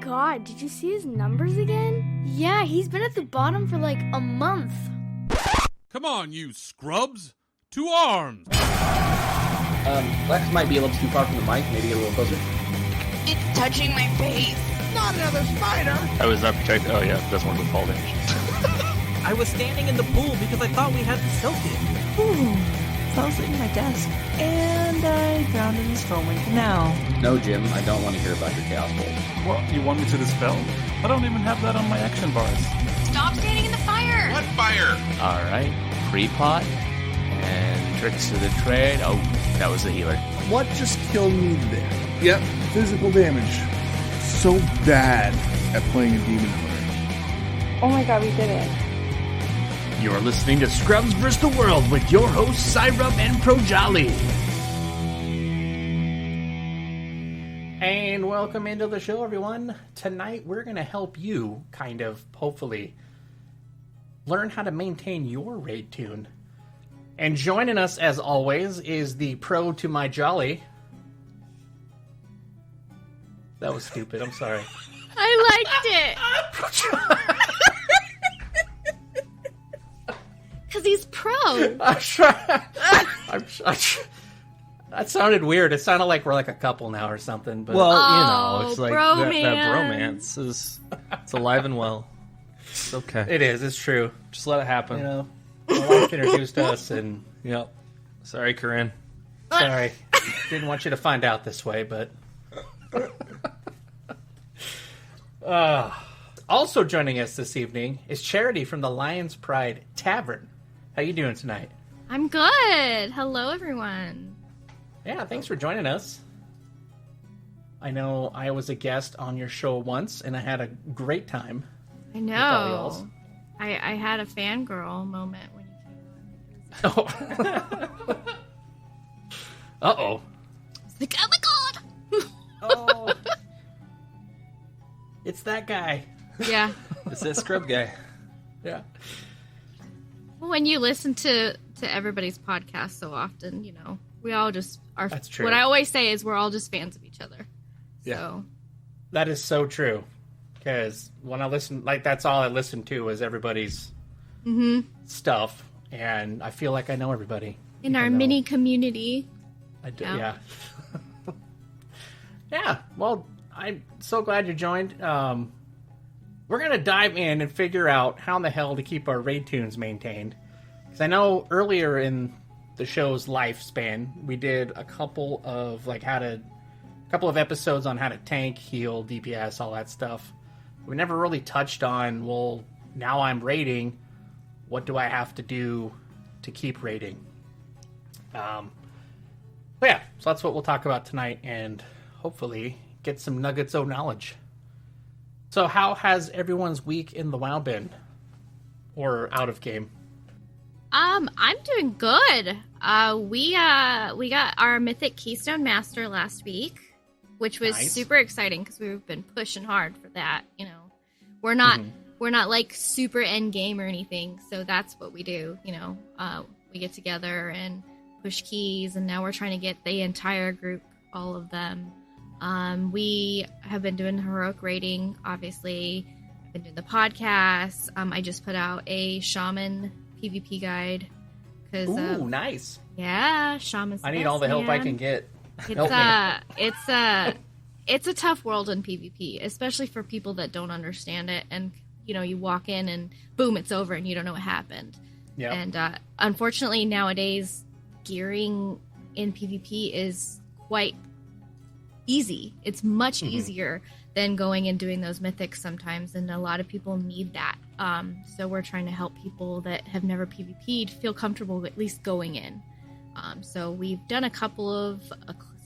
god, did you see his numbers again? Yeah, he's been at the bottom for like a month. Come on, you scrubs! To arms! Lex might be a little too far from the mic. Maybe get a little closer. It's touching my face. Not another spider! I was not protected. Oh yeah, that's one with fall damage. I was standing in the pool because I thought we had the soaking. Ooh, fell asleep at my desk. And I drowned in the stormwind canal. No, Jim, I don't want to hear about your chaos bolt. Well, you want me to dispel? I don't even have that on my action bars. Stop standing in the fire. What fire? Alright, pre-pot. And tricks to the trade. Oh, that was the healer. What just killed me there? Yep, physical damage. So bad at playing a demon hunter. Oh my god, we did it. You're listening to Scrubs vs. the World with your hosts, Cy and Projali. And welcome into the show, everyone. Tonight, we're going to help you, kind of, hopefully, learn how to maintain your raid tune. And joining us, as always, is the pro to my jolly. That was stupid. I'm sorry. I liked it. Because he's pro. I'm trying. That sounded weird. It sounded like we're like a couple now or something. But Well, you know, it's like that bromance. bromance is it's alive and well. It's okay. it is. It's true. Just let it happen. You know, my wife introduced us, and Yep. Sorry, Corinne. sorry, didn't want you to find out this way, but. Also joining us this evening is Charity from the Lions Pride Tavern. How you doing tonight? I'm good. Hello, everyone. Yeah, thanks for joining us. I know I was a guest on your show once, and I had a great time. I all know. y'alls. I had a fangirl moment when you came on. Oh. Uh-oh. It's like, oh my god! Oh. It's that guy. Yeah. It's that scrub guy. Yeah. When you listen to everybody's podcast so often, you know, we all just are. That's true. What I always say is we're all just fans of each other. Yeah. So. That is so true. Because when I listen, like, that's all I listen to is everybody's stuff. And I feel like I know everybody. In our mini community. I do, yeah. Yeah, well, I'm so glad you joined. We're going to dive in and figure out how in the hell to keep our raid tunes maintained. Because I know earlier in the show's lifespan, we did a couple of episodes on how to tank, heal, DPS, all that stuff. We never really touched on, well, now I'm raiding, what do I have to do to keep raiding? But yeah, so that's what we'll talk about tonight, and hopefully get some nuggets of knowledge. So how has everyone's week in the WoW been? Or out of game? I'm doing good. We got our Mythic Keystone Master last week, which was super exciting because we've been pushing hard for that. You know, we're not like super end game or anything, so that's what we do. You know, we get together and push keys, and now we're trying to get the entire group, all of them. We have been doing heroic raiding, obviously. I've been doing the podcast. I just put out a shaman PvP guide. Ooh, nice. Yeah, shaman's I need all the help I can get. It's a tough world in PvP, especially for people that don't understand it. And, you know, you walk in and boom, it's over and you don't know what happened. Yeah. And unfortunately, nowadays, gearing in PvP is quite easy. It's much easier than going and doing those mythics sometimes, and a lot of people need that. So we're trying to help people that have never PvP'd feel comfortable at least going in. So we've done a couple of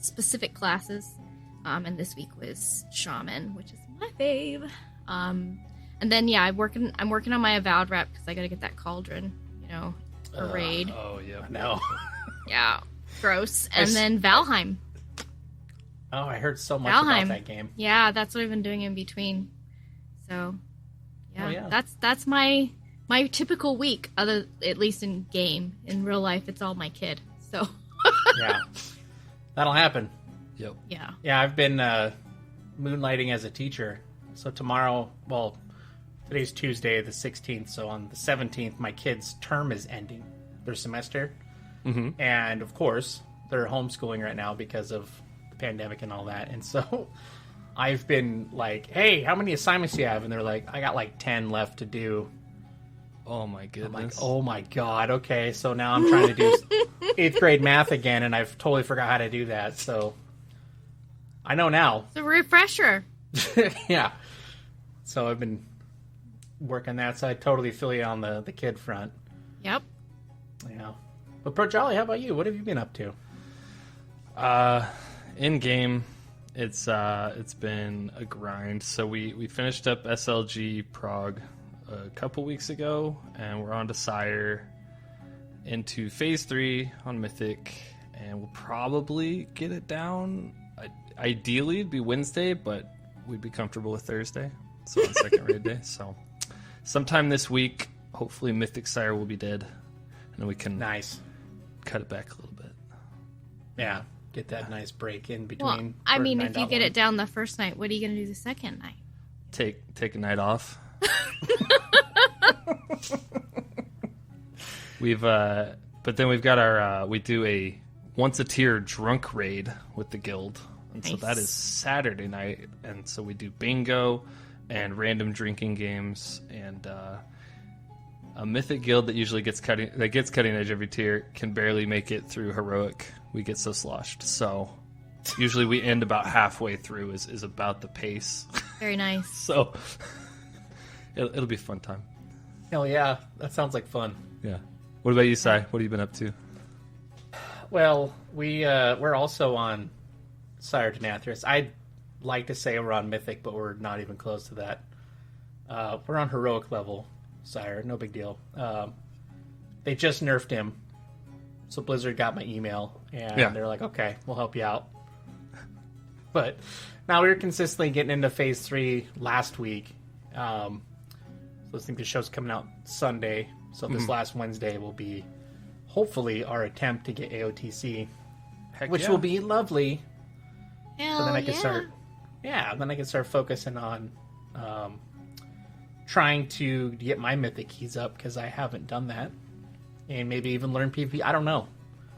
specific classes, and this week was Shaman, which is my fave. And then I'm working on my Avowed rep because I got to get that cauldron, you know, for raid. Oh yeah, No. Yeah, gross. And then Valheim. Oh, I heard so much about that game. Yeah, that's what I've been doing in between. So, yeah, yeah. that's my typical week. At least in game, in real life, it's all my kid. So, Yeah, that'll happen. Yep. yeah. Yeah, I've been moonlighting as a teacher So tomorrow, well, today's Tuesday, the 16th. So on the 17th, my kids' term is ending, their semester. Mm-hmm. And of course, they're homeschooling right now because of the pandemic and all that. And so I've been like, hey, how many assignments do you have? And they're like, I got like 10 left to do. Oh my goodness. I'm like, oh my God. Okay. So now I'm trying to do 8th grade math again, and I've totally forgot how to do that. So I know now. It's a refresher. Yeah. So I've been working that, so I totally feel you on the kid front. Yep. Yeah. But Projali, how about you? What have you been up to? In game, it's been a grind. So we finished up SLG Prague a couple weeks ago, and we're on to Sire into Phase 3 on Mythic, and we'll probably get it down. Ideally, it'd be Wednesday, but we'd be comfortable with Thursday. So on second raid day. So sometime this week, hopefully Mythic Sire will be dead, and then we can cut it back a little bit. Yeah, get that nice break in between. Well, I mean, if you get it down the first night, what are you going to do the second night? Take a night off. But then we've got our we do a once a tier drunk raid with the guild, and so that is Saturday night, and so we do bingo and random drinking games, and a mythic guild that usually gets cutting edge every tier can barely make it through heroic. We get so sloshed, so usually we end about halfway through is about the pace. Very nice. So it'll be a fun time. Hell yeah, that sounds like fun. Yeah. What about you, Cy? What have you been up to? Well, we're also on Sire Denathris. I'd like to say we're on Mythic, but we're not even close to that. We're on Heroic level, Sire. No big deal. They just nerfed him, so Blizzard got my email, and they're like, okay, we'll help you out. But now we were consistently getting into Phase 3 last week. So I think the show's coming out Sunday, so this last Wednesday will be hopefully our attempt to get AOTC, which will be lovely. Hell so then I can start, then I can start focusing on trying to get my mythic keys up, because I haven't done that, and maybe even learn PvP. I don't know.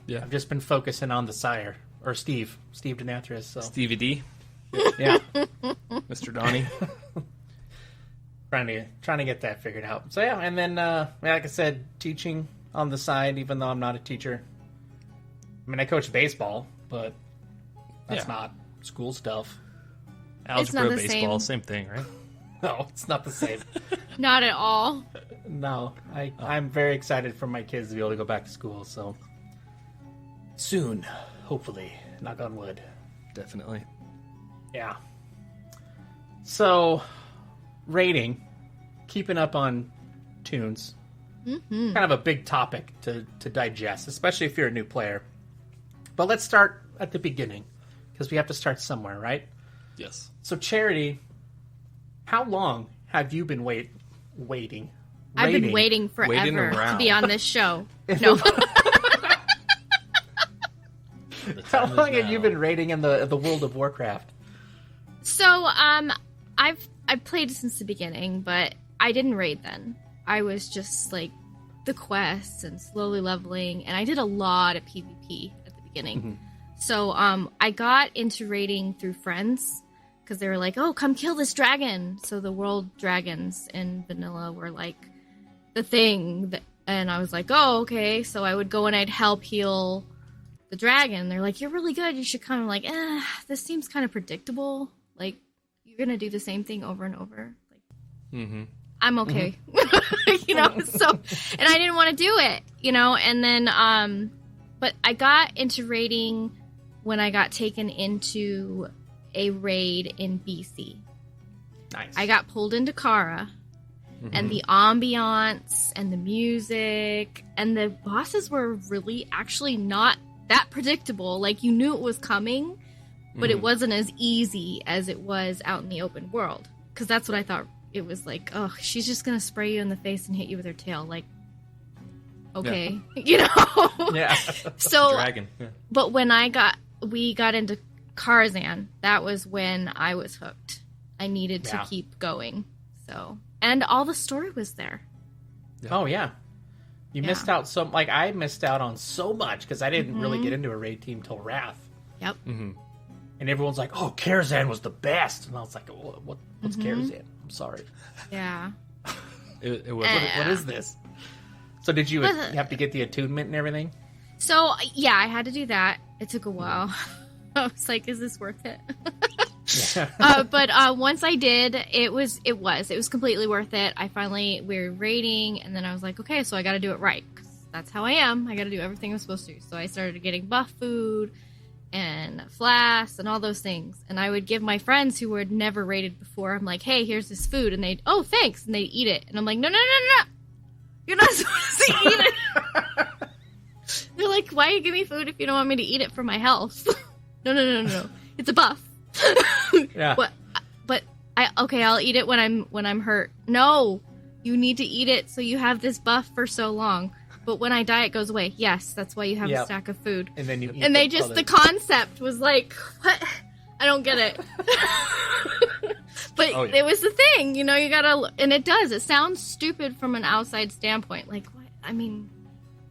Yeah, I've just been focusing on the Sire or Steve Denathris. So Stevie D. Yeah, Mr. Donnie. Trying to get that figured out. So yeah, and then like I said, teaching on the side, even though I'm not a teacher. I mean, I coach baseball, but that's not school stuff. Algebra, baseball, same thing, right? No, it's not the same. Not at all. No, I'm very excited for my kids to be able to go back to school. So soon, hopefully, knock on wood. Definitely. Yeah. So, rating, keeping up on Toons. Mm-hmm. Kind of a big topic to digest, especially if you're a new player. But let's start at the beginning, because we have to start somewhere, right? Yes. So, Charity, how long have you been waiting? I've been waiting forever to be on this show. No. How long have you been raiding in the World of Warcraft? So, I've played since the beginning, but I didn't raid then. I was just like the quests and slowly leveling, and I did a lot of PvP at the beginning. Mm-hmm. So, I got into raiding through friends, because they were like, "Oh, come kill this dragon." So the world dragons in vanilla were like the thing, and I was like, "Oh, okay." So I would go and I'd help heal the dragon. They're like, "You're really good. You should come." I'm like, this seems kind of predictable. Like, you're gonna do the same thing over and over. Like, I'm okay, So, and I didn't want to do it, And then, but I got into raiding when I got taken into a raid in BC. Nice. I got pulled into Kara, and the ambiance and the music and the bosses were really actually not that predictable. Like, you knew it was coming, but it wasn't as easy as it was out in the open world. Because that's what I thought it was like. Oh, she's just going to spray you in the face and hit you with her tail. Like, okay. Yeah. So, dragon. Yeah. But when we got into Karzhan, that was when I was hooked. I needed to keep going. So, and all the story was there. Yeah. Oh yeah, you missed out I missed out on so much because I didn't really get into a raid team till Wrath. Yep. Mm-hmm. And everyone's like, "Oh, Karazhan was the best," and I was like, "What's Karazhan? I'm sorry." Yeah. It was. What is this? So did you have to get the attunement and everything? So yeah, I had to do that. It took a while. I was like, "Is this worth it?" But once I did, it was completely worth it. We were raiding, and then I was like, okay, so I got to do it right, 'cause that's how I am. I got to do everything I'm supposed to. So I started getting buff food and flasks and all those things, and I would give my friends who had never raided before. I'm like, hey, here's this food, and they'd thanks, and they'd eat it, and I'm like, no, you're not supposed to eat it. They're like, why you give me food if you don't want me to eat it for my health? No, it's a buff. Yeah. But I'll eat it when I'm hurt. No, you need to eat it so you have this buff for so long. But when I die, it goes away. Yes, that's why you have a stack of food. And then you eat and they just the concept was like, what? I don't get it. But it was the thing, you gotta, and it does. It sounds stupid from an outside standpoint. Like, what? I mean,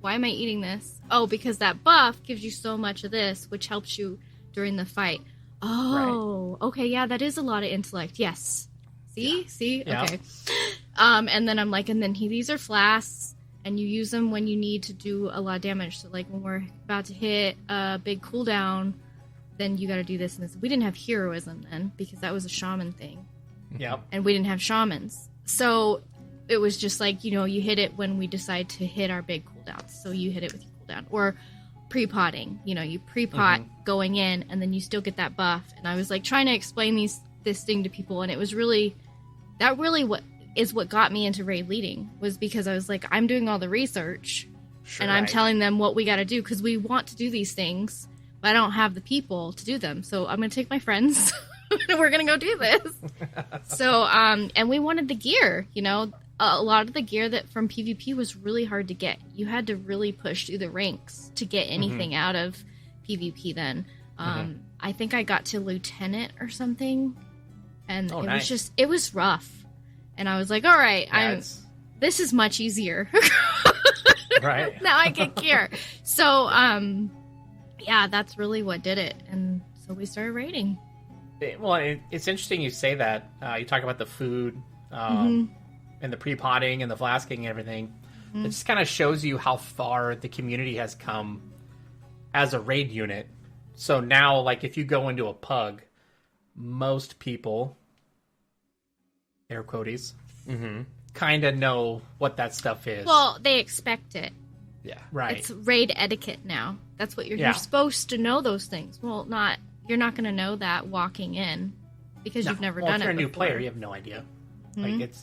why am I eating this? Oh, because that buff gives you so much of this, which helps you during the fight. Oh, right. Okay, yeah, that is a lot of intellect. Yes. See? Yeah. Okay. And then I'm like, these are flasks, and you use them when you need to do a lot of damage. So, like, when we're about to hit a big cooldown, then you got to do this and this. We didn't have heroism then, because that was a shaman thing. Yep. And we didn't have shamans. So it was just like, you hit it when we decide to hit our big cooldowns. So you hit it with your cooldown. Or pre-potting, you pre-pot going in, and then you still get that buff. And I was like trying to explain this thing to people, and it was really what got me into raid leading, was because I was like, I'm doing all the research, and I'm telling them what we got to do, because we want to do these things, but I don't have the people to do them. So I'm gonna take my friends and we're gonna go do this. So and we wanted the gear, a lot of the gear that from PvP was really hard to get. You had to really push through the ranks to get anything out of PvP then. I think I got to lieutenant or something, and it was rough. And I was like, all right, this is much easier. Right. Now I get gear. So, that's really what did it. And so we started raiding. Well, it's interesting you say that. You talk about the food, and the pre-potting and the flasking and everything. It just kind of shows you how far the community has come as a raid unit. So now, like, if you go into a pug, most people, air quotes, kind of know what that stuff is. Well, they expect it. Yeah, right. It's raid etiquette now. That's what you're supposed to know those things. Well, you're not going to know that walking in because you've never done it. If you're a new before. player, you have no idea. Like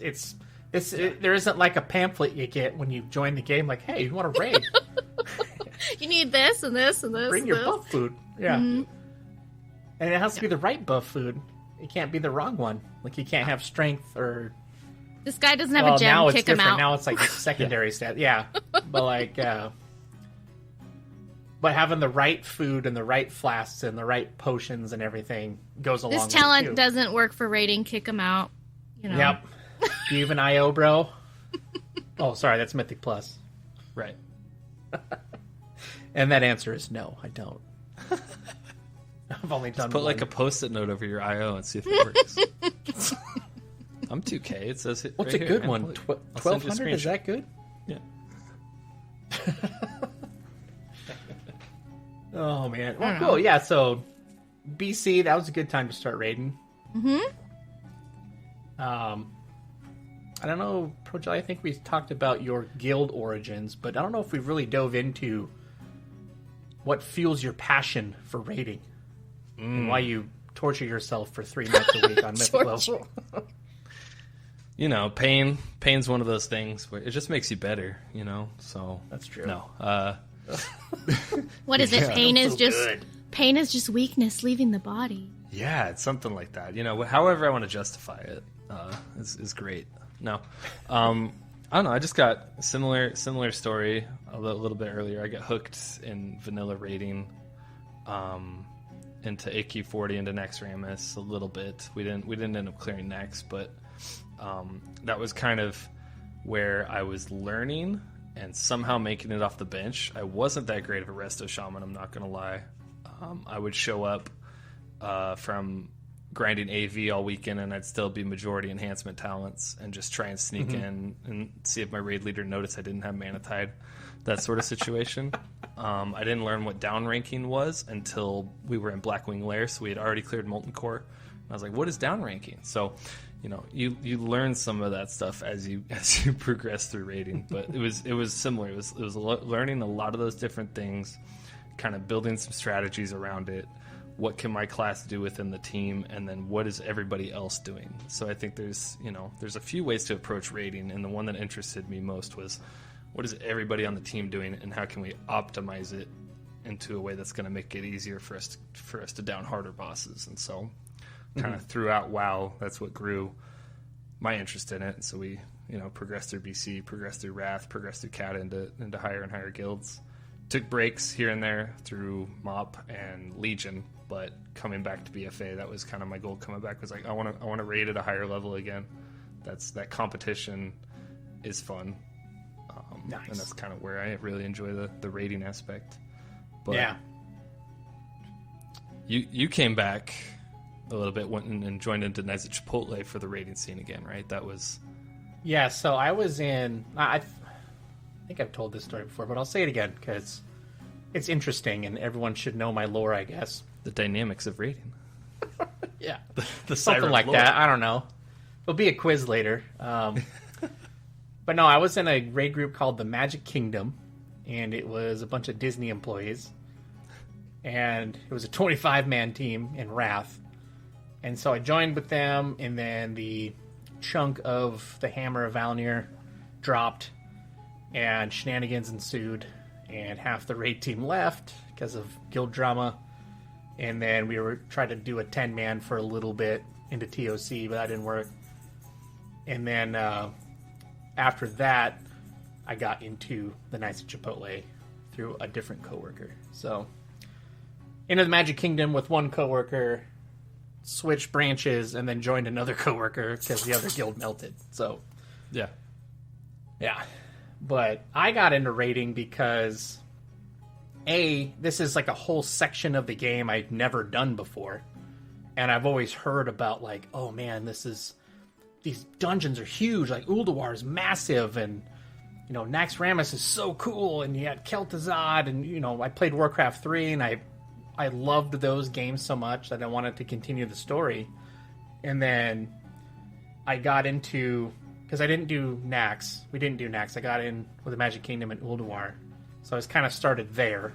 there isn't like a pamphlet you get when you join the game. Like, hey, you want to raid? You need this and this and this. Bring your this. buff food. Yeah, and it has to be the right buff food. It can't be the wrong one. Like, you can't have strength or. This guy doesn't have a gem. Now it's kick different. him out. Now it's like secondary stat. Yeah, but like, but having the right food and the right flasks and the right potions and everything goes along. This talent doesn't work for raiding. Kick him out. Yep. Do you have an IO, bro? Oh, sorry, that's Mythic Plus. Right. And that answer is no, I don't. I've only done. Put like a post-it note over your IO and see if it works. I'm 2K. It says it. What's right a here, good one? 1200. Is that good? Yeah. Oh man. Well, cool. Yeah. So BC, that was a good time to start raiding. I don't know, Projali, I think we talked about your guild origins, but I don't know if we've really dove into what fuels your passion for raiding and why you torture yourself for 3 nights a week on Mythic level. Pain's one of those things where it just makes you better, so. That's true. No. What is it? Pain is just weakness leaving the body. Yeah, it's something like that. However I want to justify it is great. No, I don't know. I just got a similar story a little bit earlier. I got hooked in vanilla raiding, into AQ40 into Naxxramas a little bit. We didn't end up clearing Nax, but that was kind of where I was learning and somehow making it off the bench. I wasn't that great of a resto shaman, I'm not going to lie. I would show up from grinding AV all weekend, and I'd still be majority enhancement talents and just try and sneak in and see if my raid leader noticed I didn't have Mana Tide, that sort of situation. I didn't learn what down ranking was until we were in Blackwing Lair, so we had already cleared Molten Core. And I was like, what is down ranking? So, you learn some of that stuff as you progress through raiding, but it was similar. It was learning a lot of those different things, kind of building some strategies around it. What can my class do within the team, and then what is everybody else doing? So I think there's a few ways to approach raiding, and the one that interested me most was what is everybody on the team doing, and how can we optimize it into a way that's going to make it easier for us to down harder bosses. And so kind of throughout WoW, that's what grew my interest in it. And so we progressed through BC, progressed through Wrath, progressed through Cat into higher and higher guilds. Took breaks here and there through MOP and Legion, but coming back to BFA, that was kind of my goal. Coming back was like, I want to raid at a higher level again. That competition is fun. Nice. And that's kind of where I really enjoy the raiding aspect. But yeah, you came back a little bit, went and joined into Nights at Chipotle for the raiding scene again, right? That was so I was in. I think I've told this story before, but I'll say it again because it's interesting and everyone should know my lore, I guess. The dynamics of raiding. Yeah, the something like lore. That. I don't know. There'll be a quiz later. But no, I was in a raid group called the Magic Kingdom, and it was a bunch of Disney employees. And it was a 25-man team in Wrath. And so I joined with them, and then the chunk of the Hammer of Valnir dropped, and shenanigans ensued, and half the raid team left because of guild drama. And then we were trying to do a 10-man for a little bit into TOC, but that didn't work. And then after that, I got into the Knights of Chipotle through a different coworker. So, into the Magic Kingdom with one coworker, switched branches, and then joined another coworker because the other guild melted. So, yeah. But I got into raiding because, this is like a whole section of the game I've never done before. And I've always heard about, like, oh man, these dungeons are huge. Like, Ulduar is massive, and, Naxxramas is so cool, and you had Kel'Thuzad, and, I played Warcraft 3, and I loved those games so much that I wanted to continue the story. And then I got into, because I didn't do Nax. We didn't do Nax. I got in with the Magic Kingdom and Ulduar. So I was kind of started there.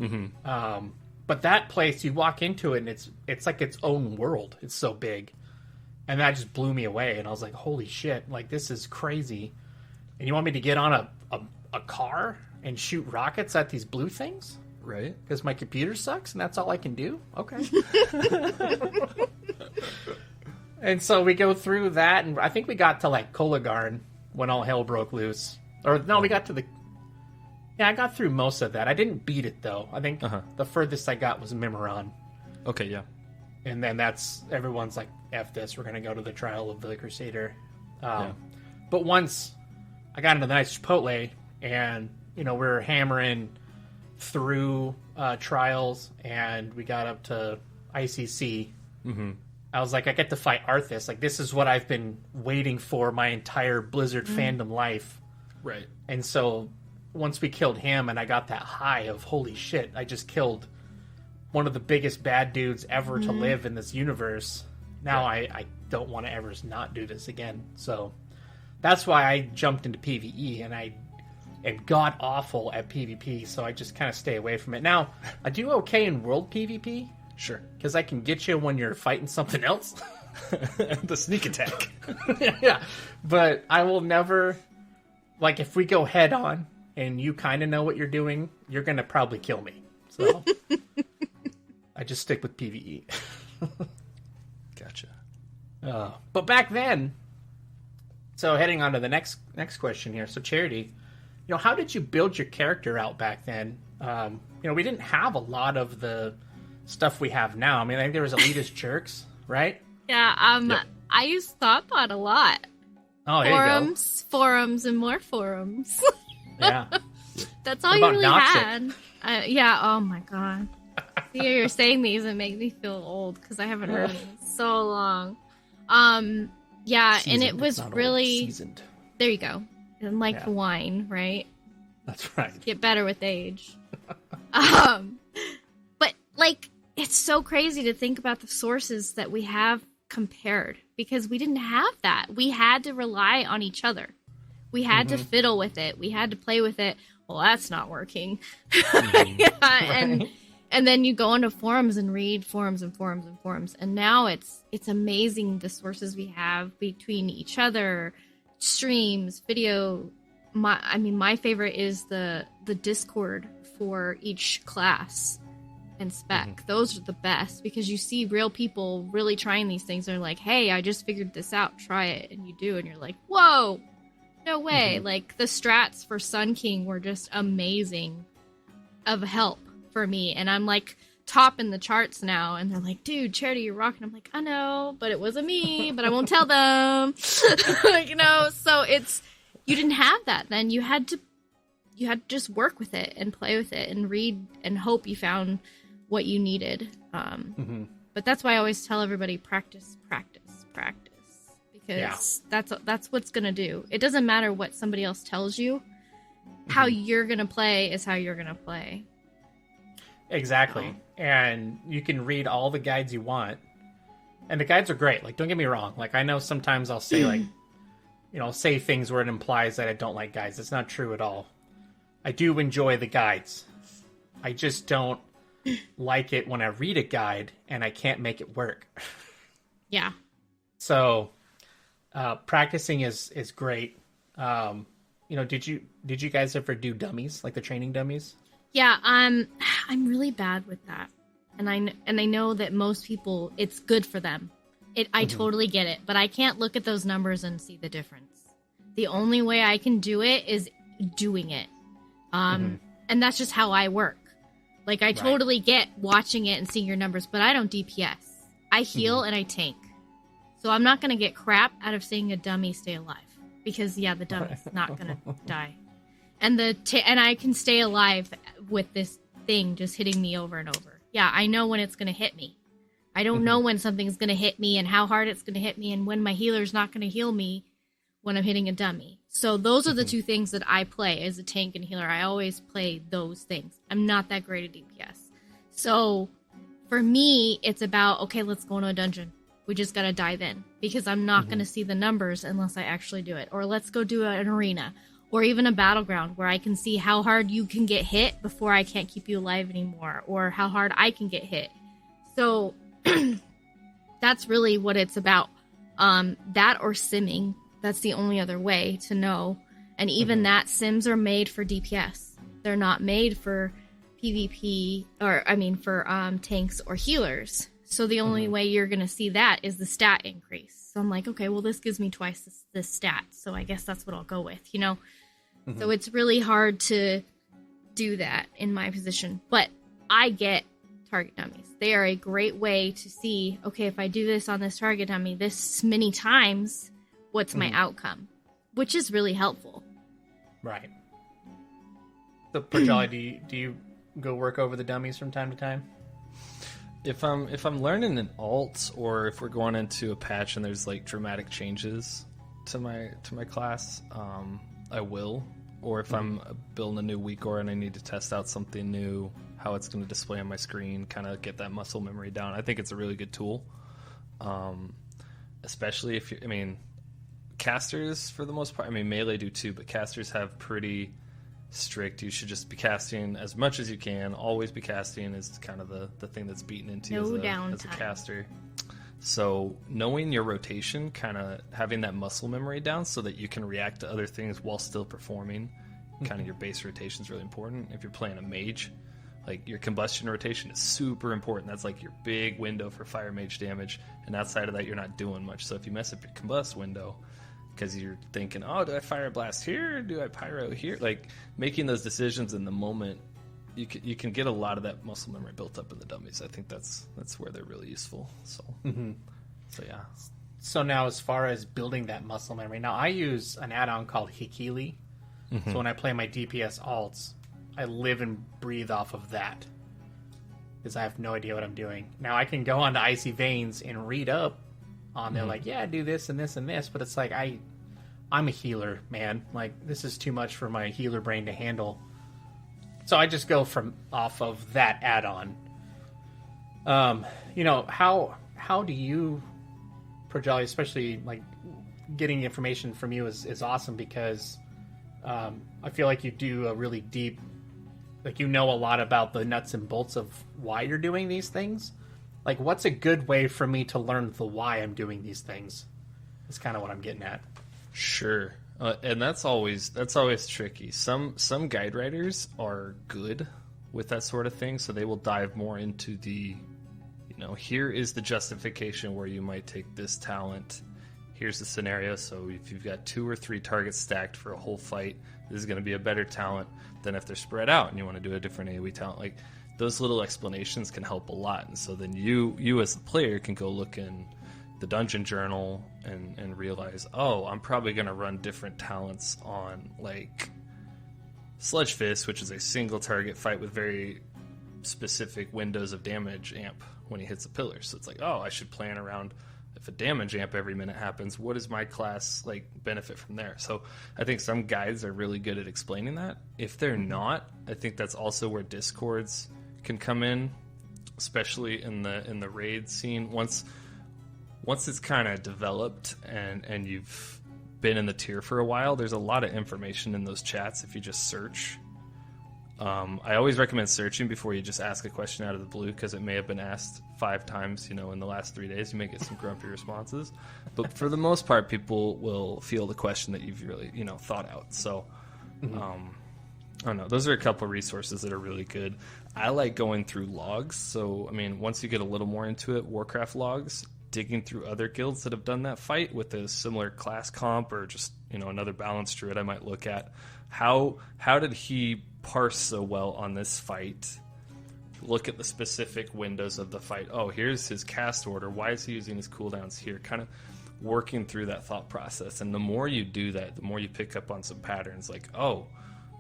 Mm-hmm. But that place, you walk into it, and it's like its own world. It's so big. And that just blew me away. And I was like, holy shit, like, this is crazy. And you want me to get on a car and shoot rockets at these blue things? Right. Because my computer sucks and that's all I can do? Okay. And so we go through that, and I think we got to, like, Kolagarn when all hell broke loose. Or, no, we got to I got through most of that. I didn't beat it, though. I think the furthest I got was Mimiron. Okay, yeah. And then everyone's like, F this, we're going to go to the Trial of the Crusader. But once I got into the Nights of Chipotle, and, we were hammering through trials, and we got up to ICC. Mm-hmm. I was like, I get to fight Arthas. Like, this is what I've been waiting for my entire Blizzard fandom life. Right. And so once we killed him, and I got that high of, holy shit, I just killed one of the biggest bad dudes ever to live in this universe. Now I don't want to ever not do this again. So that's why I jumped into PvE, and I am god-awful at PvP, so I just kind of stay away from it. Now, I do okay in world PvP. Sure. Because I can get you when you're fighting something else. The sneak attack. Yeah. But I will never... Like, if we go head-on, and you kind of know what you're doing, you're going to probably kill me. So... I just stick with PvE. Gotcha. But back then, so heading on to the next question here. So Charity, how did you build your character out back then? We didn't have a lot of the stuff we have now. I mean, I think there was Elitist Jerks, right? Yeah, I use Thoughtbot a lot. Oh, there Forums, and more forums. Yeah. That's all you really had. Yeah, oh my god. See, you're saying these and make me feel old because I haven't heard it in so long. Yeah, seasoned, and it was really... Seasoned. There you go. And like wine, right? That's right. Get better with age. But, like, it's so crazy to think about the sources that we have compared because we didn't have that. We had to rely on each other. We had to fiddle with it. We had to play with it. Well, that's not working. And then you go into forums and read forums and forums and forums. And now it's amazing the sources we have between each other, streams, video. My favorite is the Discord for each class and spec. Those are the best because you see real people really trying these things. They're like, hey, I just figured this out. Try it. And you do. And you're like, whoa, no way. Like the strats for Sun King were just amazing of help for me. And I'm like top in the charts now. And they're like, dude, Charity, you're rocking. I'm like, I know, but it wasn't me, but I won't tell them. So you didn't have that then. You had to just work with it and play with it and read and hope you found what you needed. But that's why I always tell everybody practice, because that's what's gonna do. It doesn't matter what somebody else tells you. How you're gonna play is how you're gonna play. Exactly. And you can read all the guides you want, and the guides are great. Like, don't get me wrong. Like, I know sometimes I'll say like, say things where it implies that I don't like guides. It's not true at all. I do enjoy the guides. I just don't like it when I read a guide and I can't make it work. Yeah. So, practicing is great. Did you guys ever do dummies, like the training dummies? Yeah, I'm really bad with that. And I know that most people, it's good for them. I totally get it, but I can't look at those numbers and see the difference. The only way I can do it is doing it. And that's just how I work. Like, I totally get watching it and seeing your numbers, but I don't DPS. I heal and I tank. So I'm not going to get crap out of seeing a dummy stay alive. Because, the dummy's not going to die. And and I can stay alive with this thing just hitting me over and over. Yeah, I know when it's going to hit me. I don't know when something's going to hit me and how hard it's going to hit me and when my healer's not going to heal me when I'm hitting a dummy. So those are the two things that I play as a tank and healer. I always play those things. I'm not that great at DPS. So for me, it's about, okay, let's go into a dungeon. We just got to dive in because I'm not going to see the numbers unless I actually do it. Or let's go do an arena or even a battleground where I can see how hard you can get hit before I can't keep you alive anymore or how hard I can get hit. So that's really what it's about. That or simming. That's the only other way to know. And even that, sims are made for DPS. They're not made for PvP for tanks or healers. So the only way you're going to see that is the stat increase. So I'm like, okay, well, this gives me twice this stat. So I guess that's what I'll go with, So it's really hard to do that in my position. But I get target dummies. They are a great way to see, okay, if I do this on this target dummy this many times, what's my outcome? Which is really helpful. Right. So, Projali, do you go work over the dummies from time to time? If I'm learning an alt, or if we're going into a patch and there's like dramatic changes to my class, I will. Or if I'm building a new weak aura and I need to test out something new, how it's going to display on my screen, kind of get that muscle memory down. I think it's a really good tool, especially if casters for the most part. Melee do too, but casters have pretty strict. You should just be casting as much as you can. Always be casting is kind of the thing that's beaten into as a caster. So knowing your rotation, kind of having that muscle memory down so that you can react to other things while still performing, kind of your base rotation is really important. If you're playing a mage, like your combustion rotation is super important. That's like your big window for fire mage damage. And outside of that, you're not doing much. So if you mess up your combust window, because you're thinking, oh, do I fire a blast here? Or do I pyro here? Like, making those decisions in the moment you can get a lot of that muscle memory built up in the dummies. I think that's where they're really useful. So so yeah. So now, as far as building that muscle memory, now I use an add-on called Hikili. So when I play my DPS alts, I live and breathe off of that because I have no idea what I'm doing. Now I can go onto Icy Veins and read up on there, like, yeah, do this and this and this, but it's like I'm a healer, man. Like, this is too much for my healer brain to handle. So I just go off of that add-on. You know, how do you, Projali, especially like getting information from you is awesome because I feel like you do a really deep, like, you know a lot about the nuts and bolts of why you're doing these things. Like, what's a good way for me to learn the why I'm doing these things? Is kind of what I'm getting at. Sure. And that's always tricky. Some guide writers are good with that sort of thing, so they will dive more into the, you know, here is the justification where you might take this talent. Here's the scenario. So if you've got 2 or 3 targets stacked for a whole fight, this is going to be a better talent than if they're spread out and you want to do a different AoE talent. Like, those little explanations can help a lot. And so then you as the player can go look in the dungeon journal and realize, oh, I'm probably going to run different talents on, like, Sludge Fist, which is a single target fight with very specific windows of damage amp when he hits a pillar. So it's like, oh, I should plan around if a damage amp every minute happens, what does my class, like, benefit from there? So I think some guides are really good at explaining that. If they're not, I think that's also where discords can come in, especially in the raid scene. Once it's kind of developed and you've been in the tier for a while, there's a lot of information in those chats if you just search. I always recommend searching before you just ask a question out of the blue, because it may have been asked 5 times, in the last 3 days. You may get some grumpy responses, but for the most part, people will feel the question that you've really, thought out. So, I don't know. Those are a couple of resources that are really good. I like going through logs. So, once you get a little more into it, Warcraft logs, digging through other guilds that have done that fight with a similar class comp, or just, another balanced druid, I might look at how did he parse so well on this fight. Look at the specific windows of the fight. Oh, here's his cast order. Why is he using his cooldowns here? Kind of working through that thought process. And the more you do that, the more you pick up on some patterns. Like, oh,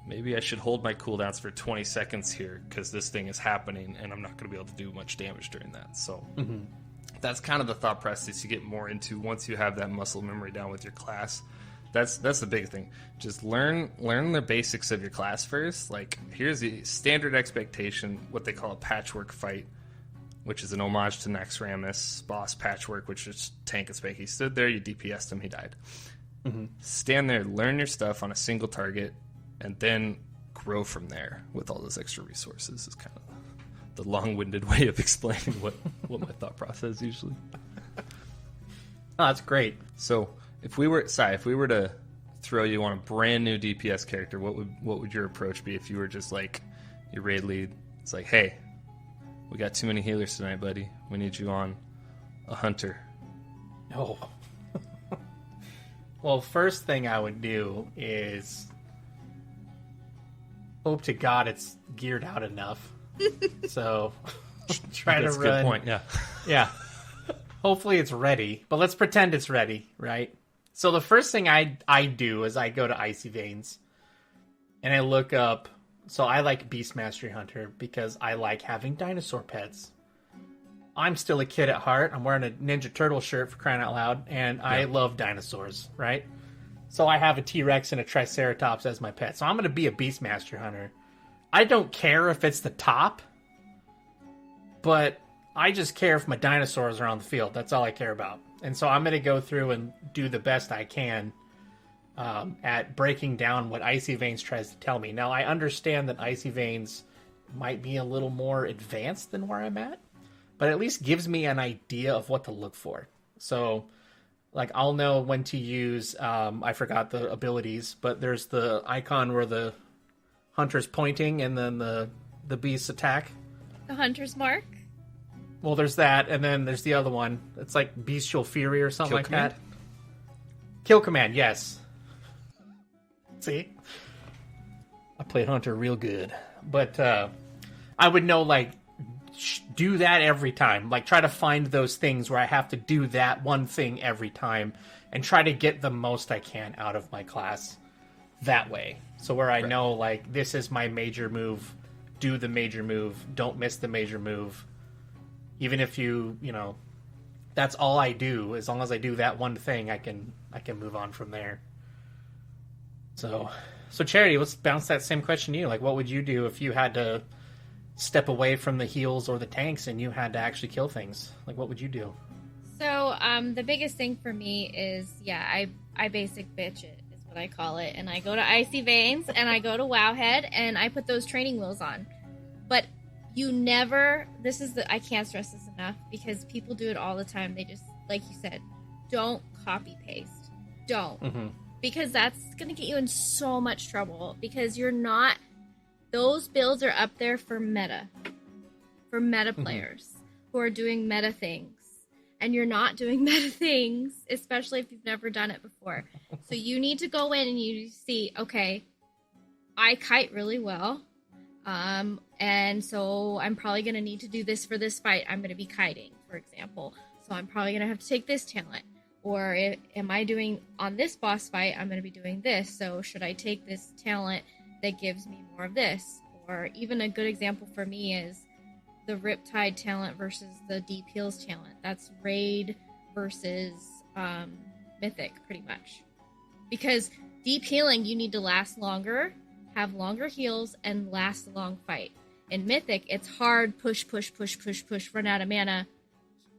maybe I should hold my cooldowns for 20 seconds here because this thing is happening and I'm not going to be able to do much damage during that. So that's kind of the thought process you get more into once you have that muscle memory down with your class. That's the big thing. Just learn the basics of your class first. Like, here's the standard expectation, what they call a patchwork fight, which is an homage to Naxxramas boss Patchwork, which is tank and spank. He stood there, you DPS'd him, he died. Stand there, learn your stuff on a single target, and then grow from there with all those extra resources. Is kind of the long-winded way of explaining what my thought process is usually. Oh, that's great. So, if we were to throw you on a brand new DPS character, what would your approach be if you were just like your raid lead? It's like, hey, we got too many healers tonight, buddy. We need you on a hunter. Oh. Well, first thing I would do is hope to God it's geared out enough. So try to run. That's a good point. Yeah. Yeah. Hopefully it's ready, but let's pretend it's ready, right? So the first thing I do is I go to Icy Veins and I look up. So I like Beast Mastery Hunter because I like having dinosaur pets. I'm still a kid at heart. I'm wearing a Ninja Turtle shirt, for crying out loud, and I love dinosaurs, right? So I have a T-Rex and a Triceratops as my pet. So I'm going to be a Beast Mastery Hunter. I don't care if it's the top, but I just care if my dinosaurs are on the field. That's all I care about. And so I'm going to go through and do the best I can at breaking down what Icy Veins tries to tell me. Now, I understand that Icy Veins might be a little more advanced than where I'm at, but at least gives me an idea of what to look for. So, like, I'll know when to use, I forgot the abilities, but there's the icon where the hunter's pointing and then the beasts attack. The hunter's mark? Well, there's that, and then there's the other one. It's like Bestial Fury or something like that. Kill Command, yes. See? I play Hunter real good. But I would know, like, do that every time. Like, try to find those things where I have to do that one thing every time and try to get the most I can out of my class that way. So where I know, like, this is my major move, do the major move, don't miss the major move. Even if you know, that's all I do. As long as I do that one thing, I can move on from there. So Charity, let's bounce that same question to you. Like, what would you do if you had to step away from the heals or the tanks and you had to actually kill things? Like, what would you do? So, the biggest thing for me is, I basic bitch it, is what I call it. And I go to Icy Veins, and I go to Wowhead, and I put those training wheels on. But you never, I can't stress this enough, because people do it all the time. They just, like you said, don't copy paste. Don't. Mm-hmm. Because that's going to get you in so much trouble, because you're not, those builds are up there for meta players who are doing meta things. And you're not doing meta things, especially if you've never done it before. So you need to go in and you see, okay, I kite really well. And so I'm probably going to need to do this for this fight. I'm going to be kiting, for example. So I'm probably going to have to take this talent. Or am I doing, on this boss fight, I'm going to be doing this. So should I take this talent that gives me more of this? Or even a good example for me is the Riptide talent versus the Deep Heals talent. That's Raid versus Mythic, pretty much. Because Deep Healing, you need to last longer, have longer heals, and last a long fight. In Mythic, it's hard, push, run out of mana,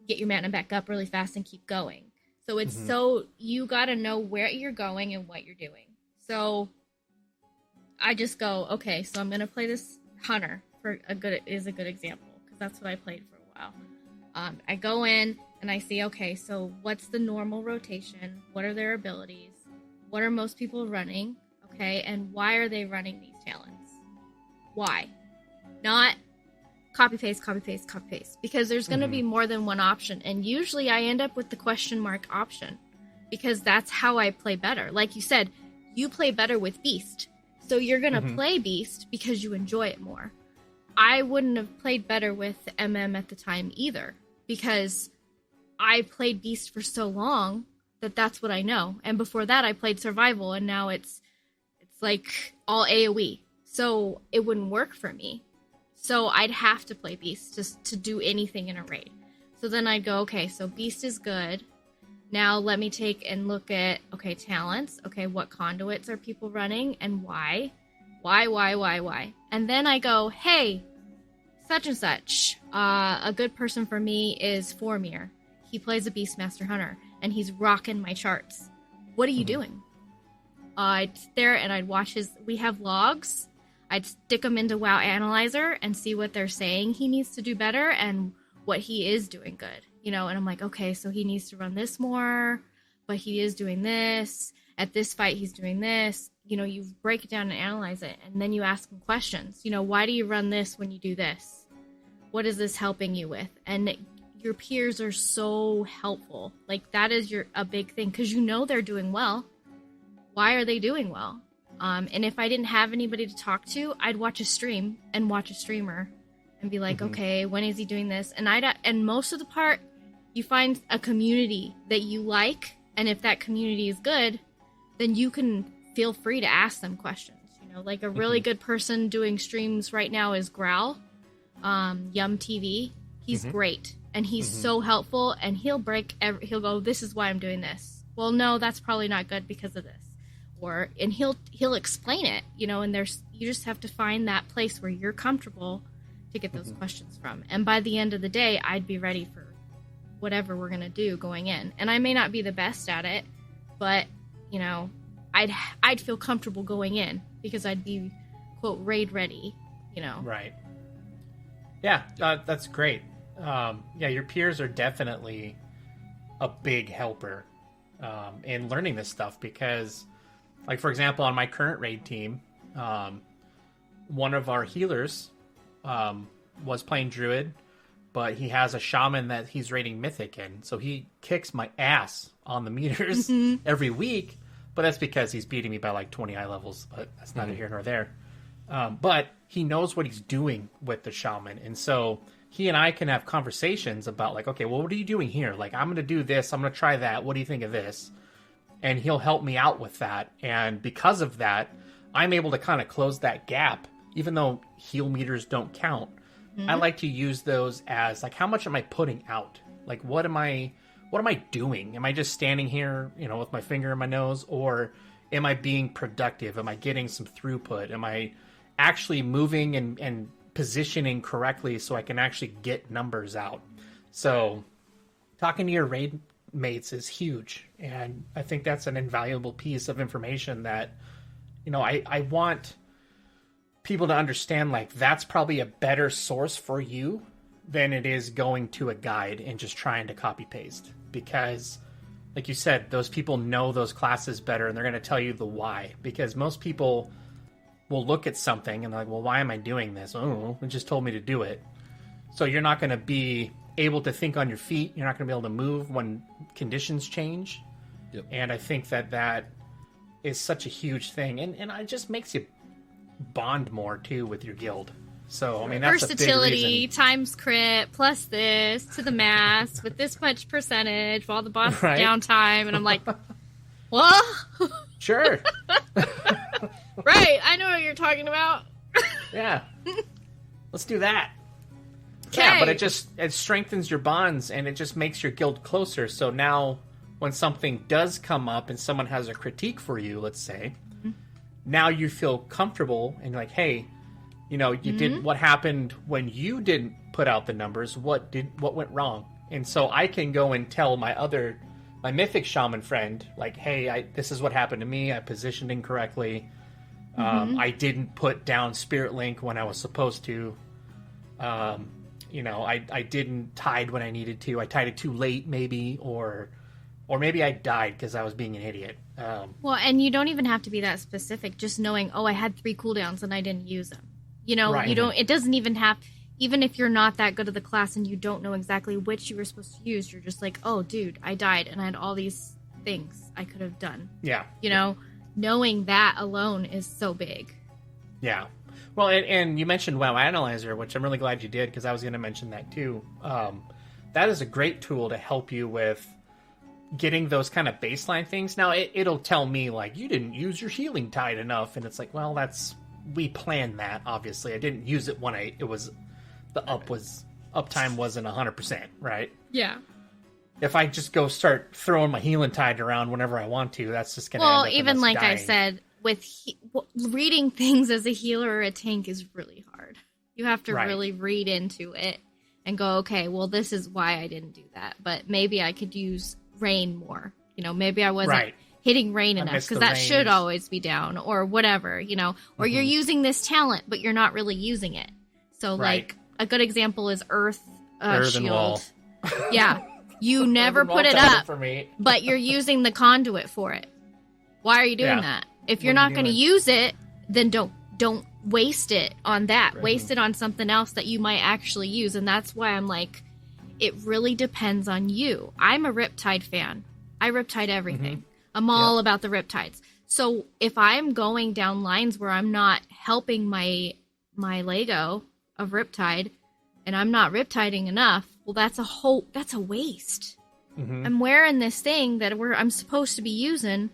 get your mana back up really fast, and keep going. So it's you gotta know where you're going and what you're doing. So I just go, okay, so I'm gonna play this Hunter is a good example. That's what I played for a while. I go in and I see, okay, so what's the normal rotation? What are their abilities? What are most people running? Okay, and why are they running these talents? Why? Not copy paste. Because there's going to be more than one option. And usually I end up with the question mark option. Because that's how I play better. Like you said, you play better with Beast. So you're going to play Beast because you enjoy it more. I wouldn't have played better with MM at the time either, because I played Beast for so long that that's what I know. And before that, I played Survival, and now it's like all AoE. So it wouldn't work for me. So I'd have to play Beast just to do anything in a raid. So then I'd go, okay, so Beast is good. Now let me take and look at, okay, talents. Okay, what conduits are people running and why? Why? And then I go, hey, such and such. A good person for me is Formir. He plays a Beastmaster Hunter, and he's rocking my charts. What are you doing? I'd sit there and I'd watch we have logs. I'd stick them into WoW Analyzer and see what they're saying he needs to do better and what he is doing good. You know, and I'm like, okay, so he needs to run this more, but he is doing this. At this fight, he's doing this. You know, you break it down and analyze it, and then you ask him questions. You know, why do you run this when you do this? What is this helping you with? And your peers are so helpful. Like, that is a big thing, because you know they're doing well. Why are they doing well? And if I didn't have anybody to talk to, I'd watch a stream and watch a streamer and be like, okay, when is he doing this? And most of the part, you find a community that you like, and if that community is good, then you can feel free to ask them questions. You know, like a really good person doing streams right now is Growl, Yum TV. He's great, and he's so helpful, and he'll go, this is why I'm doing this. Well, no, that's probably not good because of this. And he'll explain it, you know, and you just have to find that place where you're comfortable to get those questions from. And by the end of the day, I'd be ready for whatever we're going to do going in. And I may not be the best at it, but, you know, I'd feel comfortable going in because I'd be, quote, raid ready, you know. Right. Yeah, that's great. Yeah, your peers are definitely a big helper in learning this stuff because, like, for example, on my current raid team, one of our healers was playing Druid, but he has a shaman that he's raiding Mythic in, so he kicks my ass on the meters every week, but that's because he's beating me by like 20 eye levels, but that's neither here nor there. But he knows what he's doing with the shaman. And so he and I can have conversations about like, okay, well, what are you doing here? Like, I'm going to do this. I'm going to try that. What do you think of this? And he'll help me out with that. And because of that, I'm able to kind of close that gap, even though heal meters don't count. I like to use those as like, how much am I putting out? Like, what am I doing? Am I just standing here, with my finger in my nose, or am I being productive? Am I getting some throughput? Am I actually moving and positioning correctly so I can actually get numbers out? So talking to your raid mates is huge. And I think that's an invaluable piece of information that, I want people to understand, like, that's probably a better source for you than it is going to a guide and just trying to copy paste. Because, like you said, those people know those classes better and they're going to tell you the why. Because most people will look at something and they're like, well, why am I doing this? Oh, it just told me to do it. So you're not going to be able to think on your feet. You're not going to be able to move when conditions change. Yep. And I think that is such a huge thing. And it just makes you bond more, too, with your guild. So, I mean, that's versatility, a big reason. times crit, plus this, to the mass, with this much percentage, while the boss is downtime. And I'm like, what? Sure. Right, I know what you're talking about. Yeah. Let's do that. Okay. Yeah, but it strengthens your bonds, and it just makes your guild closer. So now, when something does come up and someone has a critique for you, let's say, now you feel comfortable and you're like, hey, you did what happened when you didn't put out the numbers. What went wrong? And so I can go and tell my mythic shaman friend, like, hey, this is what happened to me. I positioned incorrectly. I didn't put down Spirit Link when I was supposed to. I didn't tide when I needed to. I tied it too late, maybe, or maybe I died because I was being an idiot. Well, and you don't even have to be that specific. Just knowing, I had 3 cooldowns and I didn't use them. Right. You don't. It doesn't even have. Even if you're not that good at the class and you don't know exactly which you were supposed to use, you're just like, oh, dude, I died and I had all these things I could have done. Yeah. Knowing that alone is so big. Yeah. Well, and you mentioned WoW Analyzer, which I'm really glad you did, because I was going to mention that too. That is a great tool to help you with getting those kind of baseline things. Now, it'll tell me, like, you didn't use your healing tide enough, and it's like, well, we planned that, obviously. I didn't use it when the uptime wasn't 100%, right? Yeah. If I just go start throwing my healing tide around whenever I want to, that's just going to end up even like dying. I said, with reading things as a healer or a tank is really hard. You have to really read into it and go, okay, well, this is why I didn't do that. But maybe I could use rain more. Maybe I wasn't hitting rain enough, because that should always be down, or whatever, or you're using this talent, but you're not really using it. So like a good example is Earth Shield. Wall. Yeah. You never put it up, but you're using the conduit for it. Why are you doing that? If you're not going to use it, then don't waste it on that. Right. Waste it on something else that you might actually use. And that's why I'm like, it really depends on you. I'm a Riptide fan. I Riptide everything. I'm all about the Riptides. So if I'm going down lines where I'm not helping my Lego of Riptide, and I'm not Riptiding enough, well, that's a waste. I'm wearing this thing that I'm supposed to be using,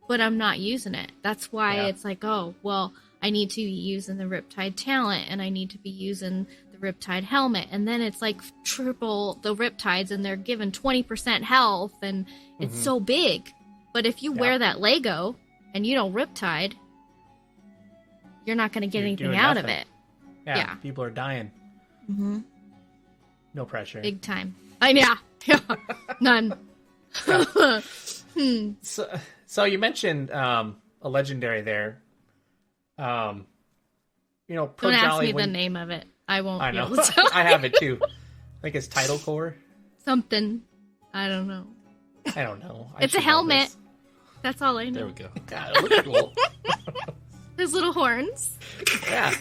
but I'm not using it. That's why it's like, oh, well, I need to be using the Riptide talent, and I need to be using the Riptide helmet, and then it's like triple the Riptides, and they're given 20% health, and it's so big. But if you wear that Lego and you don't Riptide, you're not going to get anything out of it. Yeah, people are dying. No pressure. Big time. Yeah. None. So you mentioned a legendary there. Don't ask me the name of it. I won't. I know. Be able to tell I have it too. I think it's Tidal Core. Something. I don't know. I don't know. It's a helmet. That's all I know. There we go. God, it looks cool. His little horns. Yeah.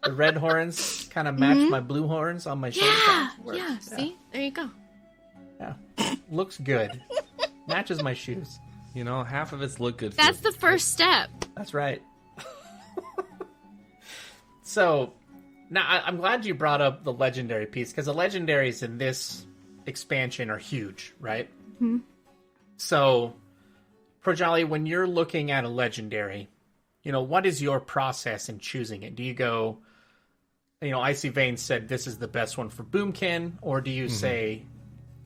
The red horns kind of match my blue horns on my shoulder pads. Yeah. See? There you go. Yeah. Looks good. Matches my shoes. Half of it's look good. That's the first step. That's right. So, now I'm glad you brought up the legendary piece, because the legendaries in this expansion are huge, right? Mm-hmm. So, Projali, when you're looking at a legendary, what is your process in choosing it? Do you go, Icy Veins said this is the best one for Boomkin, or do you say,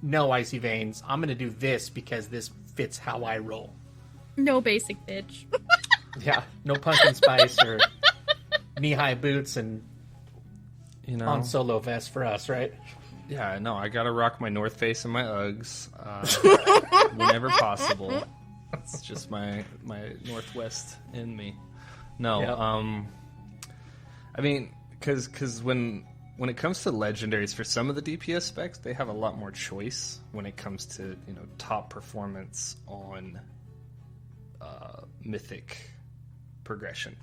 no, Icy Veins, I'm going to do this because this fits how I roll? No basic bitch. Yeah, no pumpkin spice or knee-high boots and on solo vest for us, right? Yeah, no, I gotta rock my North Face and my Uggs whenever possible. It's just my Northwest in me. No, yep. I mean, because when it comes to legendaries, for some of the DPS specs, they have a lot more choice when it comes to top performance on mythic progression.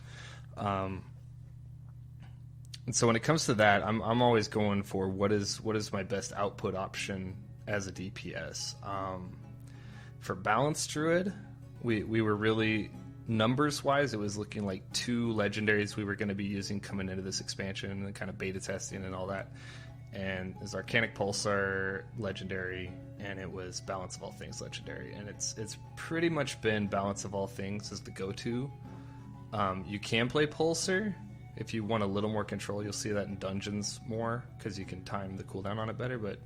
And so when it comes to that, I'm always going for what is my best output option as a DPS. For Balanced Druid, we were really, numbers wise, it was looking like 2 legendaries we were going to be using coming into this expansion and kind of beta testing and all that. And it was Arcanic Pulsar legendary, and it was Balance of All Things legendary, and it's pretty much been Balance of All Things as the go-to. You can play Pulsar if you want a little more control. You'll see that in dungeons more because you can time the cooldown on it better, but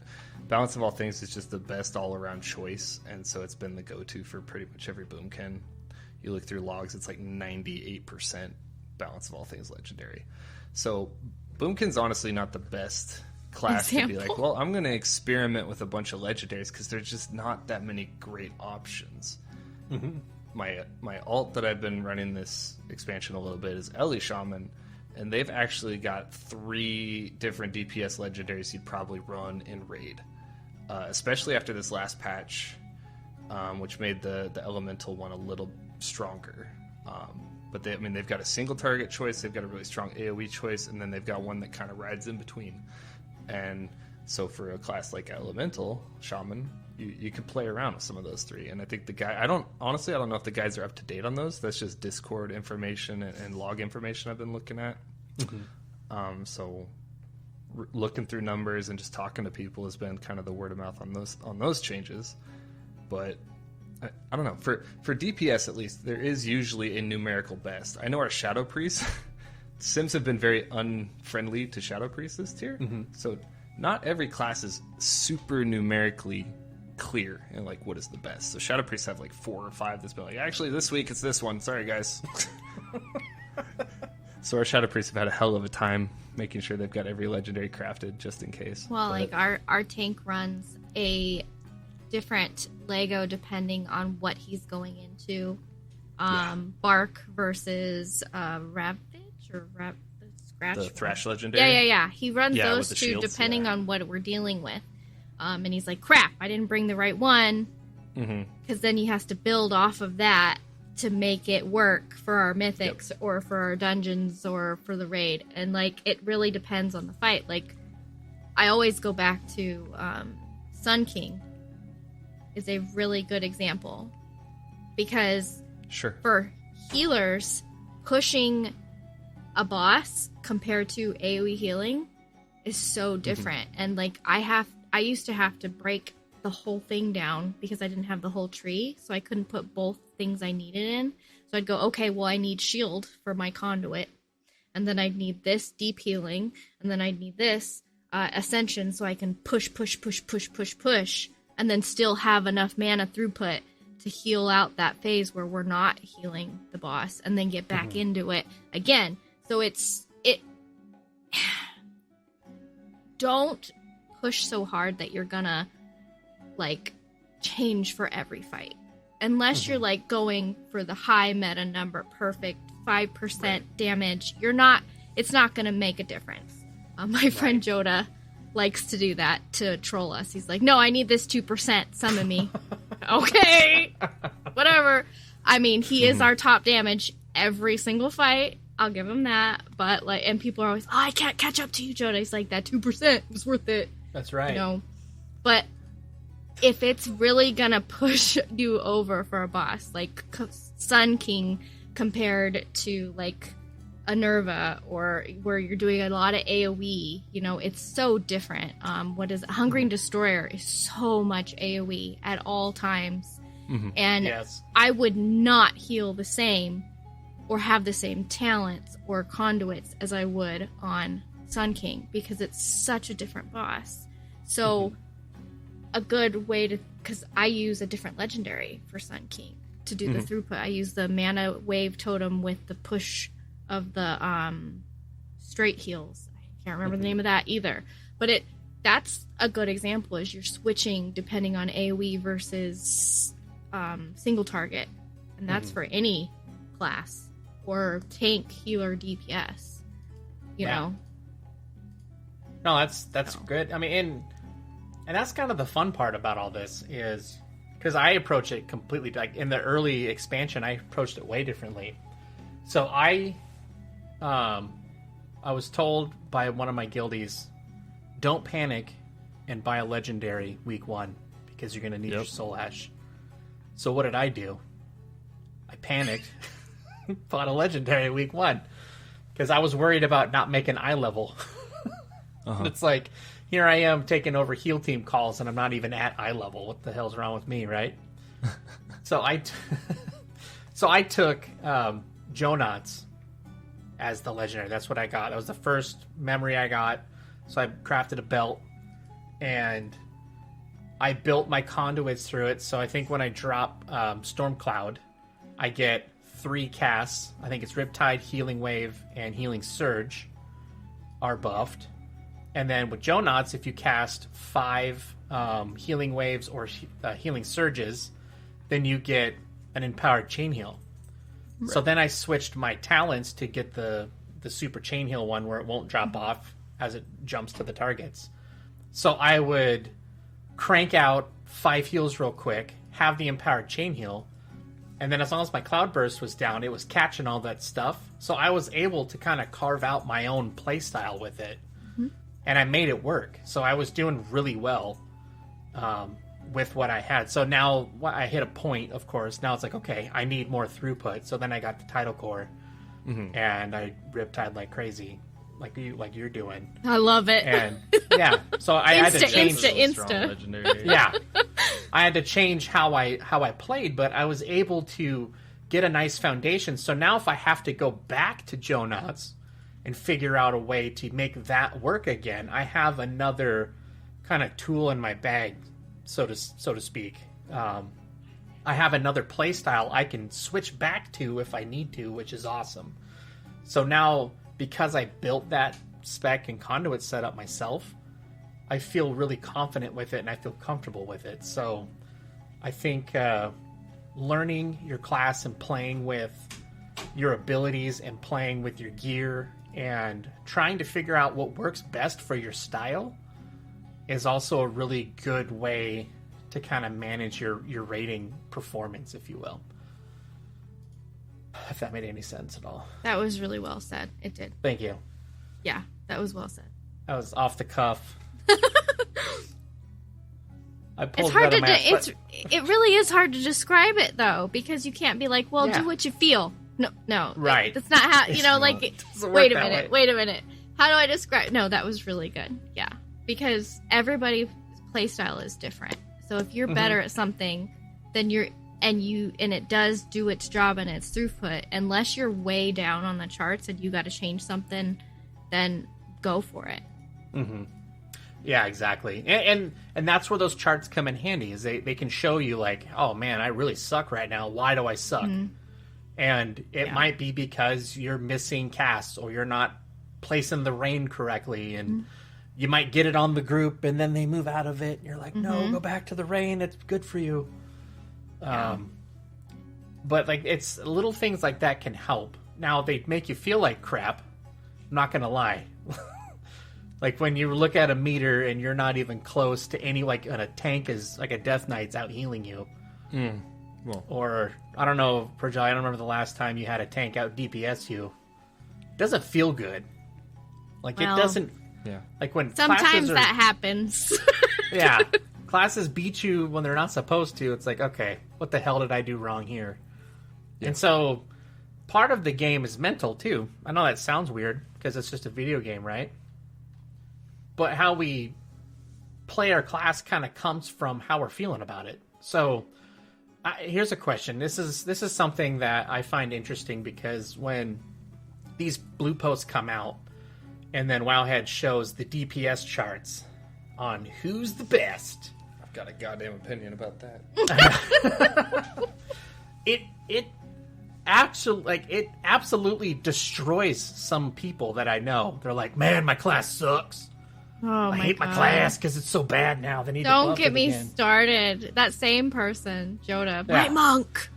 Balance of All Things is just the best all-around choice, and so it's been the go-to for pretty much every Boomkin. You look through logs, it's like 98% Balance of All Things legendary. So Boomkin's honestly not the best class to be like, well, I'm going to experiment with a bunch of legendaries because there's just not that many great options. Mm-hmm. My alt that I've been running this expansion a little bit is Ellie Shaman, and they've actually got 3 different DPS legendaries you'd probably run in raid, especially after this last patch, which made the elemental one a little stronger. But they've got a single target choice, they've got a really strong AoE choice, and then they've got one that kind of rides in between. And so for a class like Elemental Shaman, you could play around with some of those 3. And I think I don't know if the guys are up to date on those. That's just Discord information and log information I've been looking at. Mm-hmm. So looking through numbers and just talking to people has been kind of the word of mouth on those changes. But I don't know. For DPS at least, there is usually a numerical best. I know our Shadow Priest Sims have been very unfriendly to Shadow Priest this tier, so not every class is super numerically clear and like what is the best. So Shadow Priests have like 4 or 5 that's been like, actually this week it's this one. Sorry guys. So our Shadow Priests have had a hell of a time making sure they've got every legendary crafted just in case. Well, like our tank runs a different Lego depending on what he's going into. Bark versus Ravage or Scratch. The Thrash legendary. Yeah. He runs those 2 shields, depending on what we're dealing with. And he's like, crap, I didn't bring the right one. Because then he has to build off of that to make it work for our mythics or for our dungeons or for the raid. And like, it really depends on the fight. Like, I always go back to Sun King is a really good example. Because for healers, pushing a boss compared to AoE healing is so different. And like I used to have to break the whole thing down because I didn't have the whole tree, so I couldn't put both things I needed in. So I'd go, okay, well I need shield for my conduit, and then I'd need this deep healing, and then I'd need this ascension so I can push, and then still have enough mana throughput to heal out that phase where we're not healing the boss, and then get back into it again. So don't push so hard that you're gonna like change for every fight. Unless you're like going for the high meta number, perfect 5% damage, it's not gonna make a difference. My friend Joda likes to do that to troll us. He's like, no, I need this 2%, summon me. Okay, whatever. I mean, he is our top damage every single fight. I'll give him that. But like, and people are always, I can't catch up to you, Joda. He's like, that 2% was worth it. That's right. You know, but if it's really gonna push you over for a boss, like Sun King compared to like a Nerva, or where you're doing a lot of AoE, it's so different. Hungering Destroyer is so much AoE at all times. Mm-hmm. And Yes. I would not heal the same or have the same talents or conduits as I would on Sun King, because it's such a different boss. So a good way to, because I use a different legendary for Sun King to do the throughput. I use the mana wave totem with the push of the straight heals. I can't remember the name of that either. But that's a good example, is you're switching depending on AoE versus single target. And that's for any class, or tank, healer, DPS. You know? No, that's good. I mean, and that's kind of the fun part about all this, is because I approach it completely, like in the early expansion, I approached it way differently. So I was told by one of my guildies, don't panic and buy a legendary week 1 because you're going to need your soul ash. So what did I do? I panicked, bought a legendary week 1 because I was worried about not making eye level. It's like, here I am taking over heal team calls and I'm not even at eye level. What the hell's wrong with me, right? So I took Jonots as the legendary. That's what I got. That was the first memory I got. So I crafted a belt and I built my conduits through it. So I think when I drop Stormcloud, I get 3 casts. I think it's Riptide, Healing Wave, and Healing Surge are buffed. And then with Jonots, if you cast 5 Healing Waves or Healing Surges, then you get an Empowered Chain Heal. Right. So then I switched my talents to get the Super Chain Heal one, where it won't drop off as it jumps to the targets. So I would crank out 5 heals real quick, have the Empowered Chain Heal, and then as long as my Cloud Burst was down, it was catching all that stuff. So I was able to kind of carve out my own playstyle with it. And I made it work. So I was doing really well with what I had. So now I hit a point, of course. Now it's like, okay, I need more throughput. So then I got the Tidal Core. And I Riptide like crazy, like you're doing. I love it. And yeah, so I had to change. Insta. Yeah, I had to change how I played, but I was able to get a nice foundation. So now if I have to go back to Jonots and figure out a way to make that work again, I have another kind of tool in my bag, so to speak. I have another playstyle I can switch back to if I need to, which is awesome. So now, because I built that spec and conduit setup myself, I feel really confident with it and I feel comfortable with it. So I think learning your class and playing with your abilities and playing with your gear and trying to figure out what works best for your style is also a really good way to kind of manage your rating performance, if you will. If that made any sense at all. That was really well said. It did. Thank you. Yeah, that was well said. That was off the cuff. I pulled it's hard that to it really is hard to describe it, though, because you can't be like, well, do what you feel. No. Right. That's not how, wait a minute. How do I describe? No, that was really good. Yeah. Because everybody's playstyle is different. So if you're better at something, then and it does do its job and its throughput, unless you're way down on the charts and you got to change something, then go for it. Yeah, exactly. And that's where those charts come in handy, is they can show you like, oh man, I really suck right now. Why do I suck? And it might be because you're missing casts or you're not placing the rain correctly, and you might get it on the group and then they move out of it and you're like, no, go back to the rain, it's good for you. But like, it's little things like that can help. Now they make you feel like crap, I'm not gonna lie. Like when you look at a meter and you're not even close to any, like a tank is like a Death Knight's out healing you. Well. Or I don't know, Projali, I don't remember the last time you had a tank out DPS you. It doesn't feel good. Like it doesn't. Yeah. Like when sometimes that happens. Yeah. Classes beat you when they're not supposed to. It's like, okay, what the hell did I do wrong here? Yeah. And so part of the game is mental too. I know that sounds weird because it's just a video game, right? But how we play our class kind of comes from how we're feeling about it. So here's a question. This is something that I find interesting because when these blue posts come out and then Wowhead shows the DPS charts on who's the best. I've got a goddamn opinion about that. It absolutely destroys some people that I know. They're like, man, my class sucks. Oh, I hate my class because it's so bad now. They need Don't to buff get it me again. started. That same person, Joda. Yeah. My monk.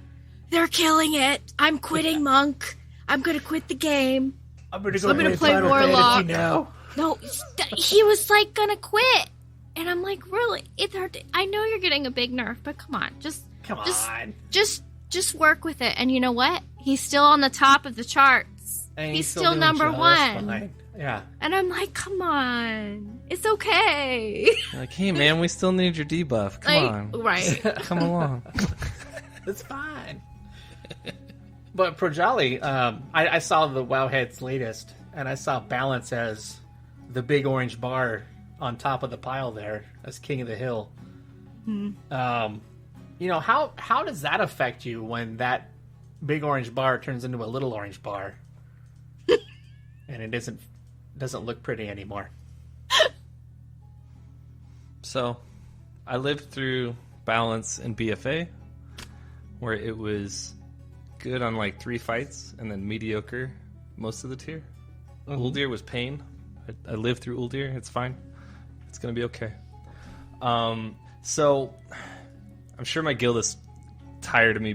They're killing it. I'm quitting monk. I'm going to quit the game. I'm going to play Warlock. Now. No, he was like going to quit. And I'm like, really? I know you're getting a big nerf, but come on. Just work with it. And you know what? He's still on the top of the charts. And he's still number one. Fine. Yeah. And I'm like, come on. It's okay. Like, hey, man, we still need your debuff. Come on. Right. Come along. It's fine. But Projali, I saw the Wowhead's latest, and I saw Balance as the big orange bar on top of the pile there as King of the Hill. How does that affect you when that big orange bar turns into a little orange bar and it doesn't look pretty anymore? So, I lived through Balance and BFA, where it was good on like 3 fights and then mediocre most of the tier. Uldir was pain. I lived through Uldir. It's fine. It's going to be okay. So, I'm sure my guild is tired of me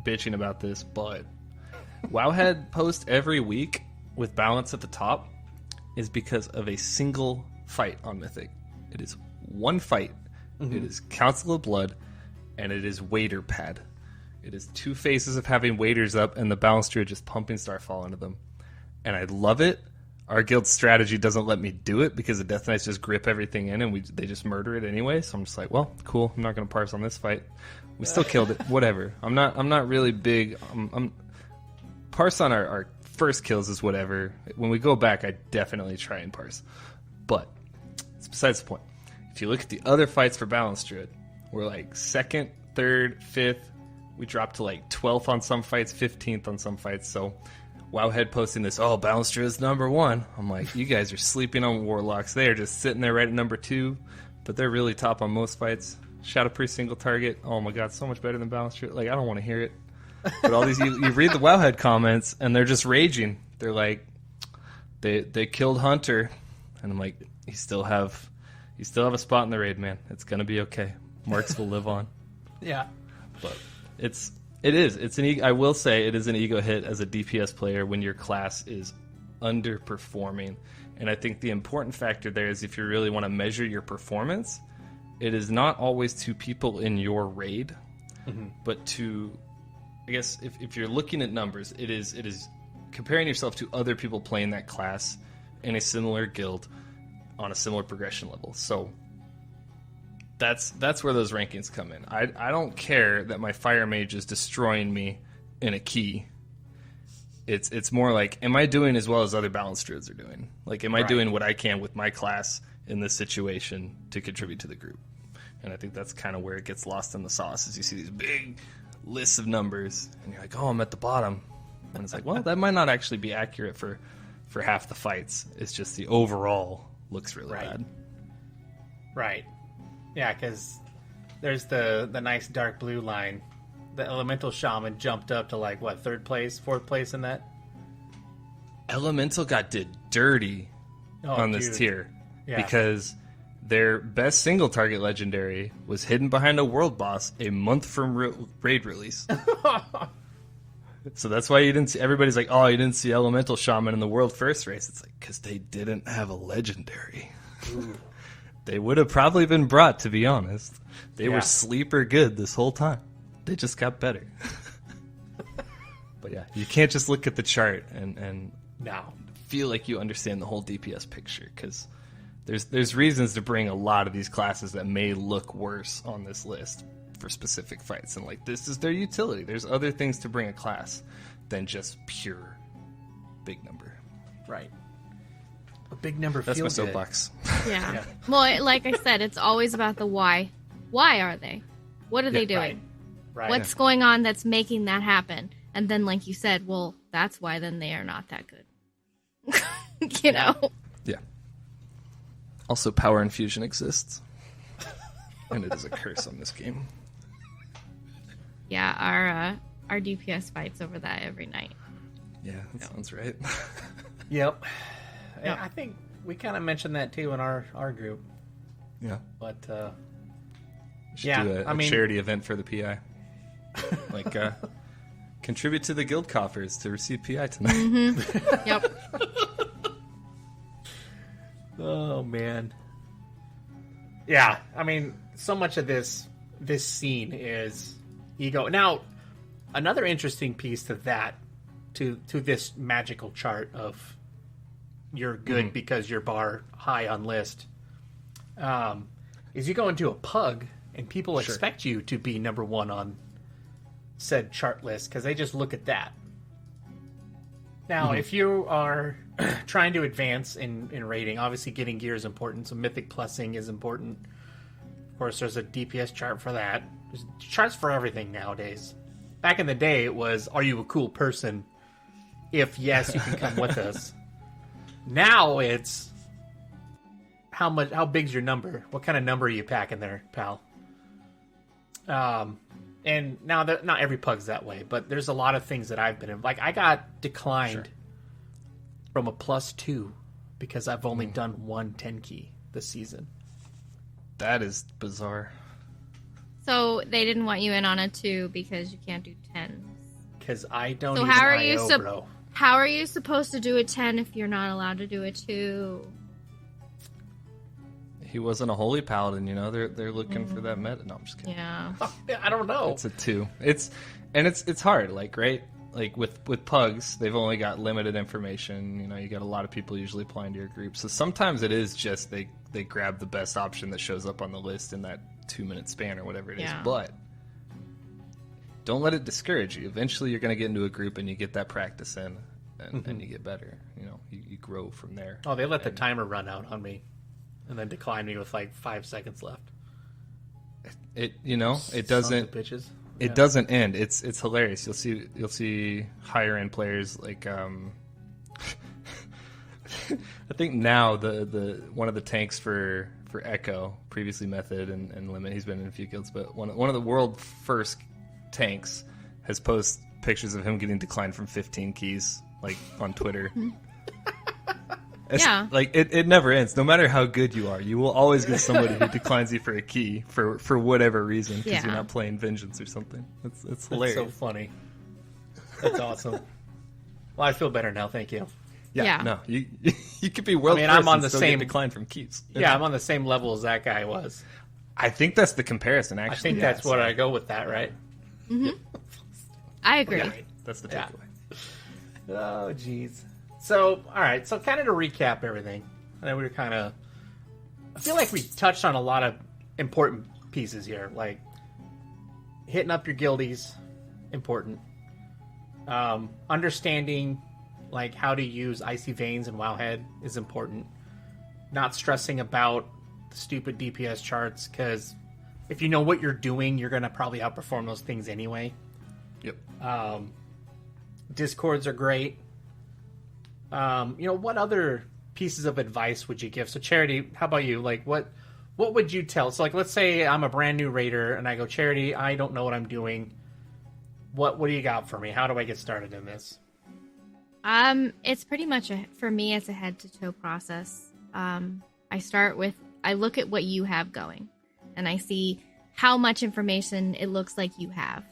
bitching about this, but Wowhead post every week with Balance at the top is because of a single fight on Mythic. It is one fight. It is Council of Blood, and it is Waiter Pad. It is 2 phases of having waiters up and the Balance Druid just pumping Starfall into them. And I love it. Our guild's strategy doesn't let me do it because the Death Knights just grip everything in and they just murder it anyway. So I'm just like, well, cool. I'm not going to parse on this fight. We still killed it. Whatever. I'm not really big. I'm parse on our first kills is whatever. When we go back, I definitely try and parse. But it's besides the point. If you look at the other fights for Balance Druid, we're like 2nd, 3rd, 5th. We dropped to like 12th on some fights, 15th on some fights. So Wowhead posting this, Balance Druid is number 1. I'm like, you guys are sleeping on Warlocks. They are just sitting there right at number 2, but they're really top on most fights. Shadow Priest single target. Oh my god, so much better than Balance Druid. Like, I don't want to hear it. But all these, you read the Wowhead comments, and they're just raging. They're like, they killed Hunter, and I'm like, you still have a spot in the raid, man. It's gonna be okay. Marks will live on. Yeah, but it's an I will say it is an ego hit as a DPS player when your class is underperforming, and I think the important factor there is if you really want to measure your performance, it is not always to people in your raid, but to, I guess, if you're looking at numbers, it is comparing yourself to other people playing that class in a similar guild on a similar progression level. So that's where those rankings come in. I don't care that my fire mage is destroying me in a key. It's more like, am I doing as well as other Balance Druids are doing? Like, am I doing what I can with my class in this situation to contribute to the group? And I think that's kind of where it gets lost in the sauce, is you see these big lists of numbers, and you're like, I'm at the bottom. And it's like, well, that might not actually be accurate for half the fights. It's just the overall looks really bad. Right. Yeah, because there's the nice dark blue line. The Elemental Shaman jumped up to like, what, 3rd place, 4th place in that? Elemental did dirty on this tier. Yeah. Because their best single target legendary was hidden behind a world boss a month from raid release. So that's why you didn't see, everybody's like, you didn't see Elemental Shaman in the world first race. It's like, because they didn't have a legendary. They would have probably been brought, to be honest. They were sleeper good this whole time. They just got better. But yeah, you can't just look at the chart and feel like you understand the whole DPS picture, because there's reasons to bring a lot of these classes that may look worse on this list. for specific fights, and like this is their utility. There's other things to bring a class than just pure big number. Right. A big number. That's my feels good. soapbox. Yeah. Well, like I said, it's always about the why. Why are they? What are they doing? Right. What's going on that's making that happen? And then, like you said, well, that's why then they are not that good. You know? Yeah. Also, power infusion exists. And it is a curse on this game. Yeah, our DPS fights over that every night. Yeah, that sounds right. Yep. Yeah. I think we kind of mentioned that too in our group. Yeah. But We should do a charity event for the PI. Like, contribute to the guild coffers to receive PI tonight. Mm-hmm. Yep. Oh man. Yeah, I mean, so much of this scene is ego. Now, another interesting piece to that, to this magical chart of you're good because your bar high on list, is you go into a pug and people expect you to be number one on said chart list because they just look at that. Now, if you are trying to advance in rating, obviously getting gear is important, so mythic plussing is important. Of course, there's a DPS chart for that. There's charts for everything nowadays. Back in the day, it was, are you a cool person? If yes, you can come with us. Now it's, how big's your number? What kind of number are you packing there, pal? And now, not every pug's that way, but there's a lot of things that I've been in. Like, I got declined from a +2 because I've only done one 10 key this season. That is bizarre. So they didn't want you in on a 2 because you can't do 10s. Because I don't So use how are IO, you bro. How are you supposed to do a 10 if you're not allowed to do a 2? He wasn't a holy paladin, you know. They're looking for that meta. No, I'm just kidding. Yeah. I don't know. It's a 2. It's hard, like, right? Like with pugs, they've only got limited information. You know, you got a lot of people usually applying to your group. So sometimes it is just they grab the best option that shows up on the list in that 2-minute span or whatever it is. But don't let it discourage you. Eventually you're going to get into a group and you get that practice in and you get better. You know, you grow from there. Oh, they let the timer run out on me and then decline me with like 5 seconds left. It doesn't bitches. It doesn't end. It's hilarious. You'll see higher end players like I think now the one of the tanks for Echo, previously Method and Limit, he's been in a few guilds, but one of the world first tanks has posted pictures of him getting declined from 15 keys like on Twitter. Like it never ends. No matter how good you are, you will always get somebody who declines you for a key for whatever reason because you're not playing Vengeance or something. It's hilarious. That's so funny. That's awesome. Well, I feel better now. Thank you. Yeah. No, you could be world. I'm on the same decline from keys. Yeah, I'm on the same level as that guy was. I think that's the comparison. Actually, I think that's what I go with that, right? Mm-hmm. I agree. Yeah, that's the takeaway. Oh, jeez. So, all right. So, kind of to recap everything, I feel like we touched on a lot of important pieces here, like hitting up your guildies, important. Understanding, like, how to use Icy Veins and Wowhead is important. Not stressing about the stupid DPS charts, because if you know what you're doing, you're going to probably outperform those things anyway. Yep. Discords are great. What other pieces of advice would you give? So, Charity, how about you? Like, what would you tell? So, like, let's say I'm a brand new raider, and I go, Charity, I don't know what I'm doing. What do you got for me? How do I get started in this? It's pretty much for me, it's a head to toe process. I look at what you have going, and I see how much information it looks like you have.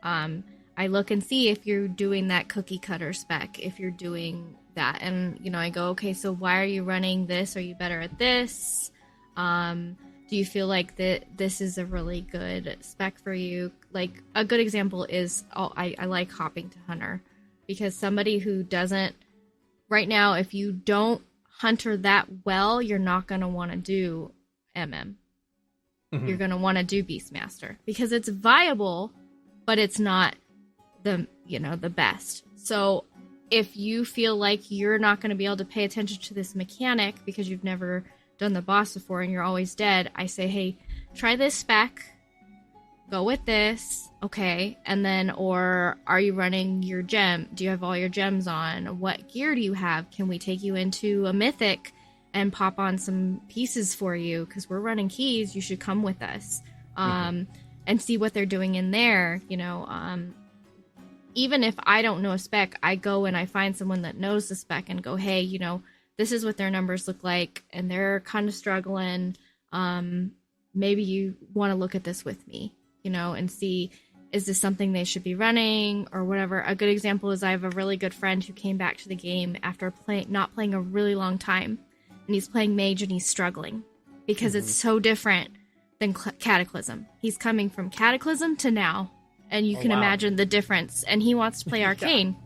I look and see if you're doing that cookie cutter spec, if you're doing that. And, I go, okay, so why are you running this? Are you better at this? Do you feel like this is a really good spec for you? Like, a good example is, I like hopping to Hunter. Because somebody who doesn't, right now, if you don't Hunter that well, you're not going to want to do MM. you're going to want to do Beastmaster because it's viable, but it's not the best. So if you feel like you're not going to be able to pay attention to this mechanic because you've never done the boss before and you're always dead, I say, hey, try this spec, go with this, okay, and then, or are you running your gem? Do you have all your gems on? What gear do you have? Can we take you into a mythic and pop on some pieces for you? Because we're running keys, you should come with us. And see what they're doing in there, even if I don't know a spec, I go and I find someone that knows the spec and go, hey, this is what their numbers look like, and they're kind of struggling. Maybe you want to look at this with me, and see, is this something they should be running or whatever. A good example is I have a really good friend who came back to the game after not playing a really long time, and he's playing mage and he's struggling because it's so different than Cataclysm. He's coming from Cataclysm to now, and you can imagine the difference. And he wants to play Arcane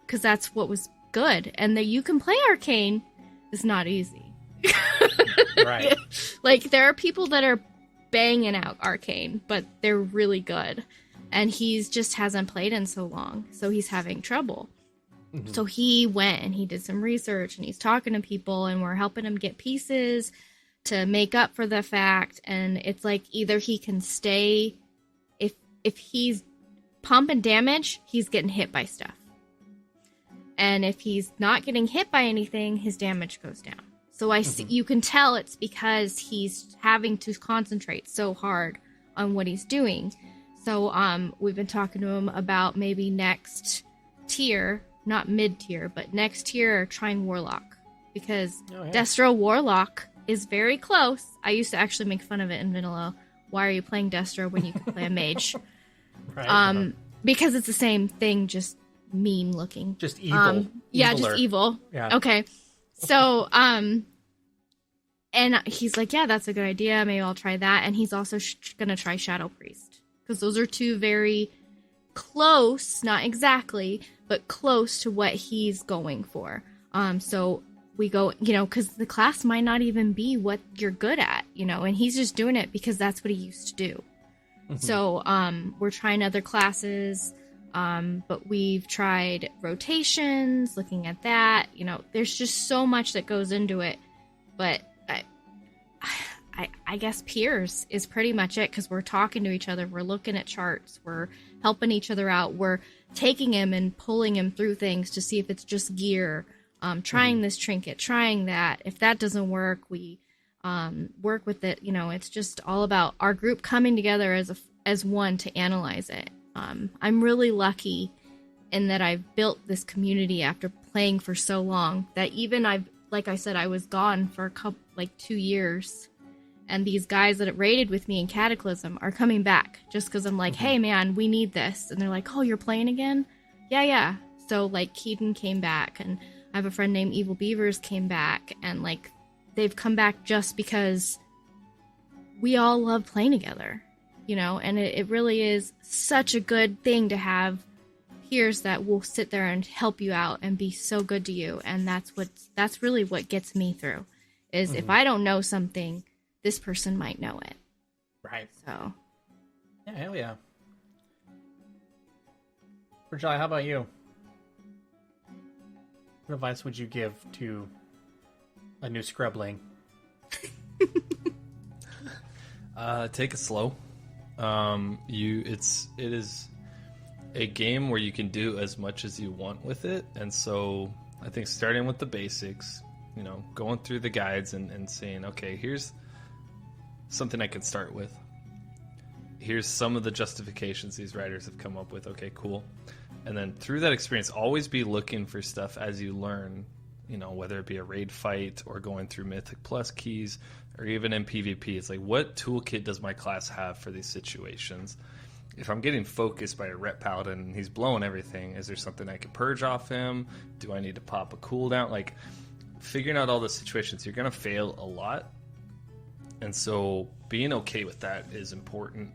because that's what was good. And that you can play Arcane is not easy. Right. Like, there are people that are banging out Arcane, but they're really good. And he's just hasn't played in so long, so he's having trouble. So he went and he did some research, and he's talking to people, and we're helping him get pieces to make up for the fact. And it's like, either he can stay, if he's pumping damage, he's getting hit by stuff. And if he's not getting hit by anything, his damage goes down. So you can tell it's because he's having to concentrate so hard on what he's doing. So we've been talking to him about maybe next tier, not mid-tier, but next tier, trying Warlock. Because Destro Warlock is very close. I used to actually make fun of it in Vanilla. Why are you playing Destro when you can play a mage? Right. Because it's the same thing, just mean looking. Just evil. Yeah, just evil. Yeah. Okay. So, and he's like, yeah, that's a good idea. Maybe I'll try that. And he's also going to try Shadow Priest. Because those are two very close, not exactly, but close to what he's going for. So we go, because the class might not even be what you're good at, and he's just doing it because that's what he used to do. So we're trying other classes, but we've tried rotations, looking at that. There's just so much that goes into it. But I guess peers is pretty much it, because we're talking to each other. We're looking at charts. We're helping each other out. We're taking him and pulling him through things to see if it's just gear. Trying this trinket, trying that. If that doesn't work, we work with it. It's just all about our group coming together as one to analyze it. I'm really lucky in that I've built this community after playing for so long that even like I said, I was gone for 2 years, and these guys that raided with me in Cataclysm are coming back just because I'm like, hey man, we need this, and they're like, oh, you're playing again? Yeah. So Keaton came back, and I have a friend named Evil Beavers came back, and they've come back just because we all love playing together, and it really is such a good thing to have peers that will sit there and help you out and be so good to you. And that's really what gets me through is if I don't know something, this person might know it. Right. So. Yeah, hell yeah. Projali, how about you? What advice would you give to a new scrubling? Take it slow. It is a game where you can do as much as you want with it, and so I think starting with the basics, going through the guides and saying, okay, here's something I can start with. Here's some of the justifications these writers have come up with. Okay, cool. And then through that experience, always be looking for stuff as you learn, whether it be a raid fight or going through Mythic Plus keys or even in PvP. It's like, what toolkit does my class have for these situations? If I'm getting focused by a rep paladin and he's blowing everything, is there something I can purge off him? Do I need to pop a cooldown? Figuring out all the situations, you're going to fail a lot. And so being okay with that is important.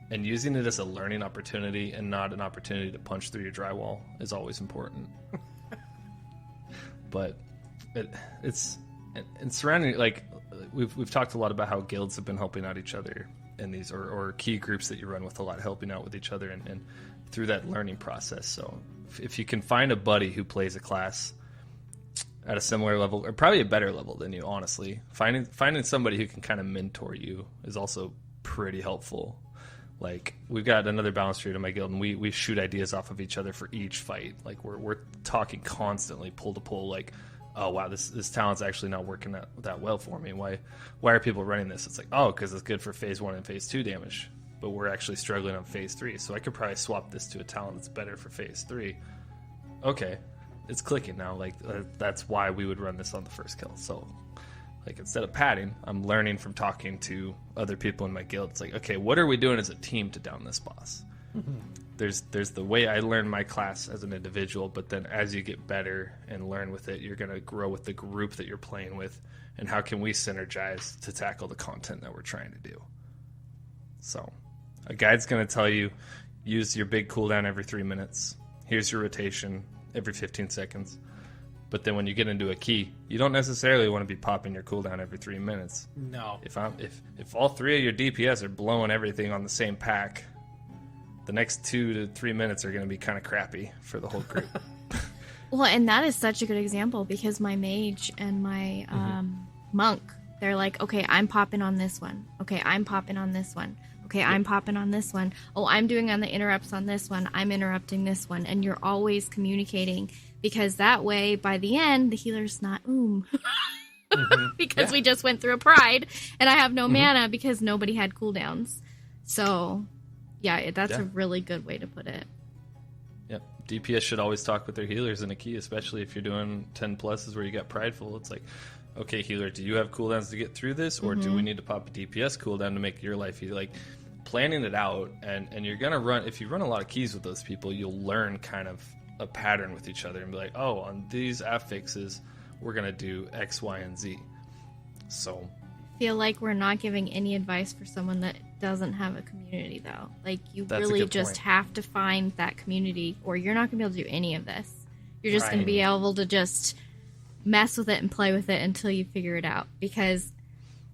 And using it as a learning opportunity and not an opportunity to punch through your drywall is always important. But it's surrounding, we've talked a lot about how guilds have been helping out each other in these, or key groups that you run with a lot, helping out with each other and through that learning process. So if you can find a buddy who plays a class at a similar level, or probably a better level than you, honestly, finding somebody who can kind of mentor you is also pretty helpful. Like, we've got another balance shooter in my guild, and we shoot ideas off of each other for each fight. Like, we're talking constantly, pull to pull, like, oh wow, this talent's actually not working that well for me. Why are people running this? It's like, oh, because it's good for phase 1 and phase 2 damage, but we're actually struggling on phase 3, so I could probably swap this to a talent that's better for phase 3. Okay, it's clicking now. Like, that's why we would run this on the first kill. So, like, instead of padding, I'm learning from talking to other people in my guild. It's like, okay, what are we doing as a team to down this boss? Mm-hmm. There's the way I learn my class as an individual, but then as you get better and learn with it, you're going to grow with the group that you're playing with, and how can we synergize to tackle the content that we're trying to do. So a guide's going to tell you, use your big cooldown every 3 minutes. Here's your rotation every 15 seconds. But then when you get into a key, you don't necessarily want to be popping your cooldown every 3 minutes. No. If all 3 of your DPS are blowing everything on the same pack, the next 2 to 3 minutes are going to be kind of crappy for the whole group. Well, and that is such a good example, because my mage and my monk, they're like, okay, I'm popping on this one. Okay, I'm popping on this one. Okay, I'm popping on this one. Oh, I'm doing on the interrupts on this one. I'm interrupting this one. And you're always communicating, because that way, by the end, the healer's not because we just went through a pride, and I have no mana because nobody had cooldowns. So, yeah, that's a really good way to put it. Yep. DPS should always talk with their healers in a key, especially if you're doing 10 pluses where you got prideful. It's like, okay, healer, do you have cooldowns to get through this, or do we need to pop a DPS cooldown to make your life easy? Like, planning it out, and you're going to run, if you run a lot of keys with those people, you'll learn kind of a pattern with each other and be like, oh, on these affixes, we're going to do X, Y, and Z. So I feel like we're not giving any advice for someone that doesn't have a community, though. Like, you really just have to find that community, or you're not going to be able to do any of this. You're just going to be able to just mess with it and play with it until you figure it out. Because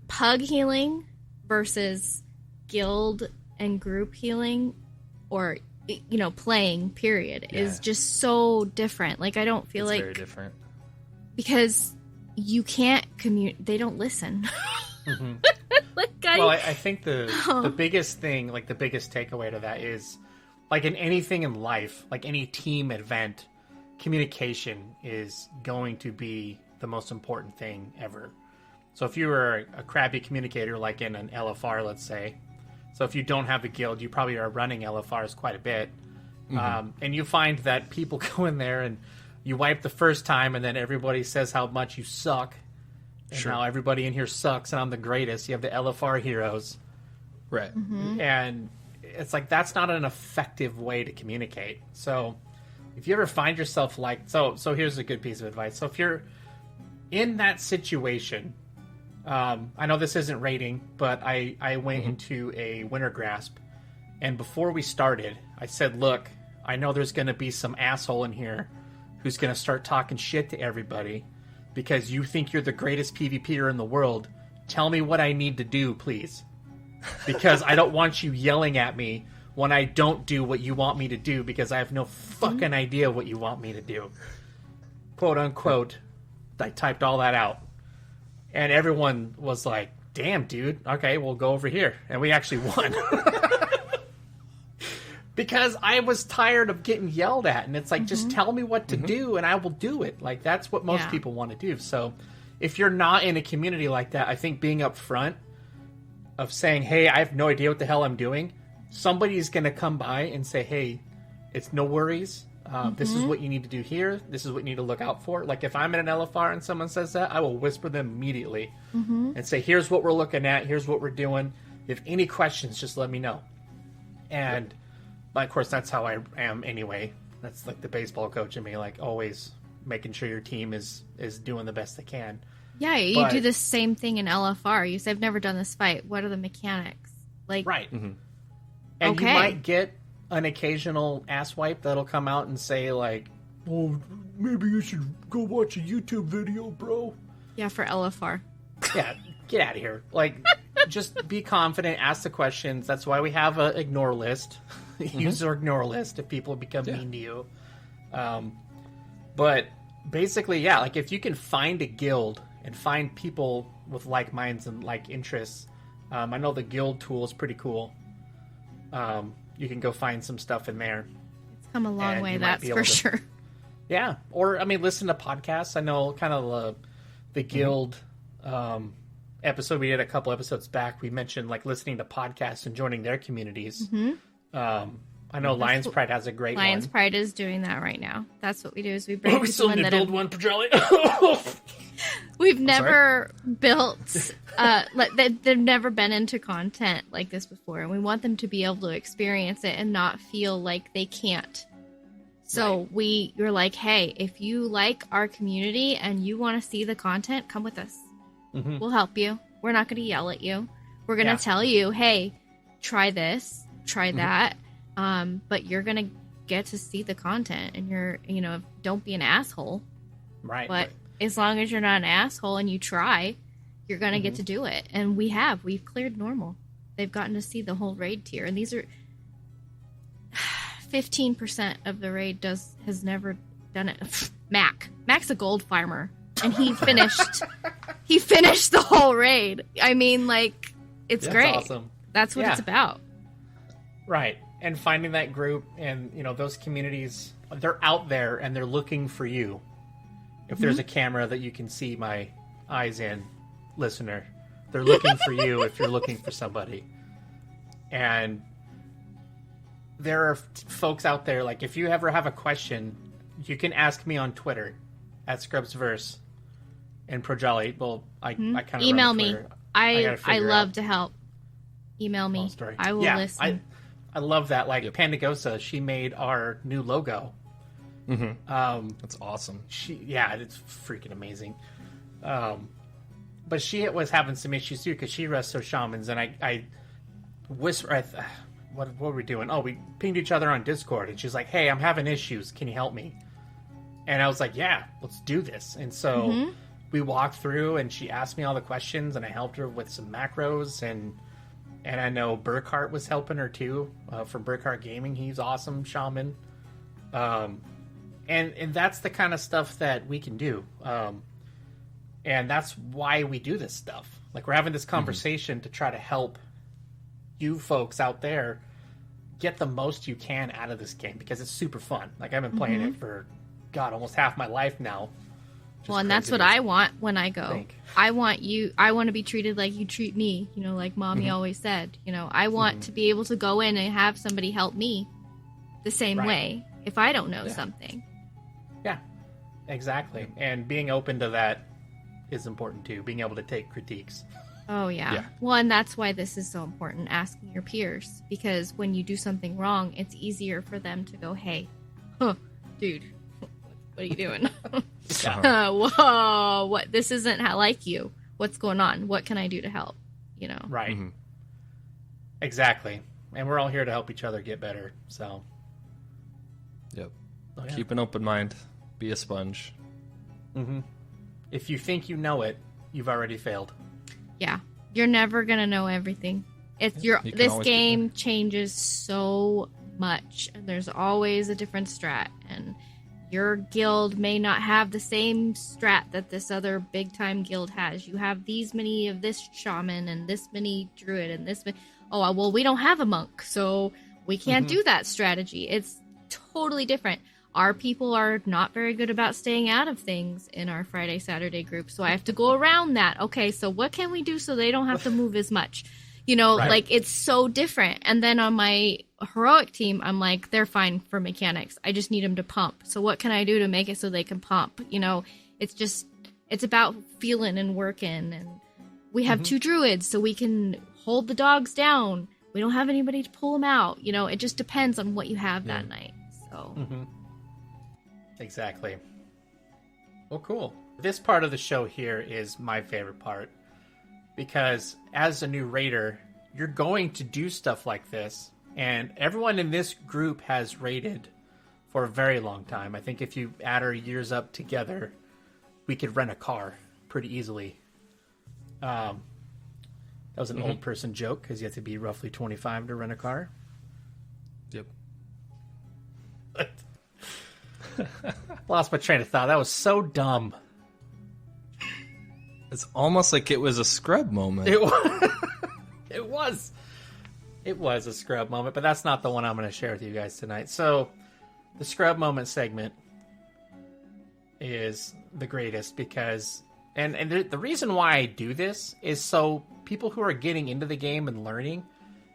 pug healing versus guild and group healing, or, you know, playing, period, is just so different. Like, I don't feel like... It's very different. Because you can't they don't listen. I think the biggest thing, like the biggest takeaway to that is, like in anything in life, like any team event, communication is going to be the most important thing ever. So if you were a crappy communicator, like in an LFR, let's say, so if you don't have a guild, you probably are running LFRs quite a bit, and you find that people go in there and you wipe the first time, and then everybody says how much you suck, and how everybody in here sucks, and I'm the greatest. You have the LFR heroes. Right. And it's like, that's not an effective way to communicate. So if you ever find yourself like... So here's a good piece of advice. So if you're in that situation... I know this isn't rating, but I went into a winter grasp, and before we started, I said, look, I know there's going to be some asshole in here who's going to start talking shit to everybody because you think you're the greatest PvPer in the world. Tell me what I need to do, please. Because I don't want you yelling at me when I don't do what you want me to do, because I have no fucking idea what you want me to do. Quote unquote. I typed all that out. And everyone was like, damn, dude. Okay, we'll go over here. And we actually won. Because I was tired of getting yelled at. And it's like, just tell me what to do and I will do it. Like, that's what most people want to do. So if you're not in a community like that, I think being up front of saying, hey, I have no idea what the hell I'm doing, somebody's going to come by and say, hey, it's no worries. This is what you need to do here. This is what you need to look out for. Like, if I'm in an LFR and someone says that, I will whisper them immediately and say, here's what we're looking at. Here's what we're doing. If any questions, just let me know. And, of course, that's how I am anyway. That's like the baseball coach in me, like always making sure your team is doing the best they can. Yeah, you do the same thing in LFR. You say, I've never done this fight. What are the mechanics? Like, right. And you might get an occasional asswipe that'll come out and say, like, oh, maybe you should go watch a YouTube video, bro. Yeah, for LFR. Yeah, get out of here. Like, just be confident, ask the questions. That's why we have a ignore list. Use our ignore list if people become mean to you. But basically, yeah, like if you can find a guild and find people with like minds and like interests, I know the guild tool is pretty cool. You can go find some stuff in there. It's come a long way, that's for sure. Yeah, or I mean, listen to podcasts. I know kind of the guild episode we did a couple episodes back. We mentioned like listening to podcasts and joining their communities. I know Lions Pride has a great one. Lions Pride is doing that right now. That's what we do. Is we bring we still need to build one, Projali. We've never built. They've never been into content like this before, and we want them to be able to experience it and not feel like they can't. So you're like, hey, if you like our community and you want to see the content, come with us. We'll help you. We're not going to yell at you. We're going to tell you, hey, try this, try that. But you're going to get to see the content, and don't be an asshole. Right. But as long as you're not an asshole and you try, you're going to get to do it. And we've cleared normal. They've gotten to see the whole raid tier. And these are 15% of the raid has never done it. Mac's a gold farmer, and he finished the whole raid. I mean, like, it's great. Awesome. That's what it's about. Right. And finding that group and, those communities, they're out there and they're looking for you. If there's a camera that you can see my eyes in, listener, they're looking for you if you're looking for somebody. And there are folks out there, like, if you ever have a question, you can ask me on Twitter at ScrubsVerse and Projali. Well, I kind of email me. I love to help. Email me. I will listen. I love that. Like Pandagosa, she made our new logo. That's awesome. It's freaking amazing. But she was having some issues too because she resto shamans, and I whisper. What were we doing? Oh, we pinged each other on Discord, and she's like, "Hey, I'm having issues. Can you help me?" And I was like, "Yeah, let's do this." And so we walked through, and she asked me all the questions, and I helped her with some macros, and I know Burkhart was helping her too, from Burkhart Gaming. He's awesome shaman. And that's the kind of stuff that we can do. And that's why we do this stuff. Like, we're having this conversation to try to help you folks out there get the most you can out of this game, because it's super fun. Like, I've been playing it for, almost half my life now. Well, and that's what I want when I go. I want to be treated like you treat me, like Mommy always said. I want to be able to go in and have somebody help me the same way if I don't know something. Yeah, exactly. And being open to that is important too, being able to take critiques. Oh, yeah. Well, and that's why this is so important, asking your peers. Because when you do something wrong, it's easier for them to go, hey, dude, what are you doing? Whoa, what? This isn't like you. What's going on? What can I do to help? Right. Exactly. And we're all here to help each other get better. So. Yep. Keep an open mind. Be a sponge. If you think you know it, you've already failed. Yeah. You're never going to know everything. This game changes so much, and there's always a different strat, and your guild may not have the same strat that this other big-time guild has. You have these many of this shaman and this many druid and this many... Oh, well, we don't have a monk, so we can't do that strategy. It's totally different. Our people are not very good about staying out of things in our Friday, Saturday group, so I have to go around that. Okay, so what can we do so they don't have to move as much? Like, it's so different. And then on my heroic team, I'm like, they're fine for mechanics. I just need them to pump. So what can I do to make it so they can pump? It's about feeling and working. And we have 2 druids, so we can hold the dogs down. We don't have anybody to pull them out. It just depends on what you have that night. So. Exactly. Well, cool. This part of the show here is my favorite part. Because as a new raider, you're going to do stuff like this. And everyone in this group has raided for a very long time. I think if you add our years up together, we could rent a car pretty easily. That was an old person joke because you have to be roughly 25 to rent a car. Yep. Lost my train of thought. That was so dumb. It's almost like it was a scrub moment. It was. It was. It was a scrub moment, but that's not the one I'm going to share with you guys tonight. So, the scrub moment segment is the greatest because, and the reason why I do this is so people who are getting into the game and learning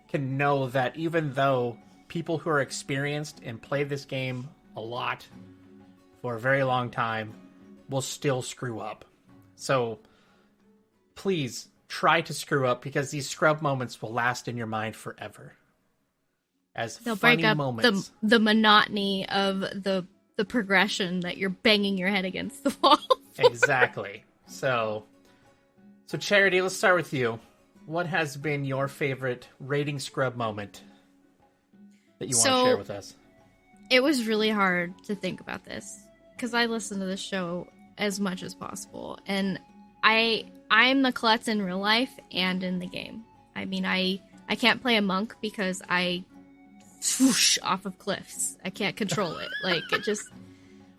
can know that even though people who are experienced and play this game a lot for a very long time will still screw up. So please try to screw up because these scrub moments will last in your mind forever. As they'll funny break up moments. the monotony of the progression that you're banging your head against the wall. Exactly. So Charity, let's start with you. What has been your favorite rating scrub moment that you want to share with us? It was really hard to think about this because I listen to this show as much as possible, and I'm the klutz in real life and in the game. I mean, I can't play a monk because I swoosh off of cliffs. I can't control it. Like, it just,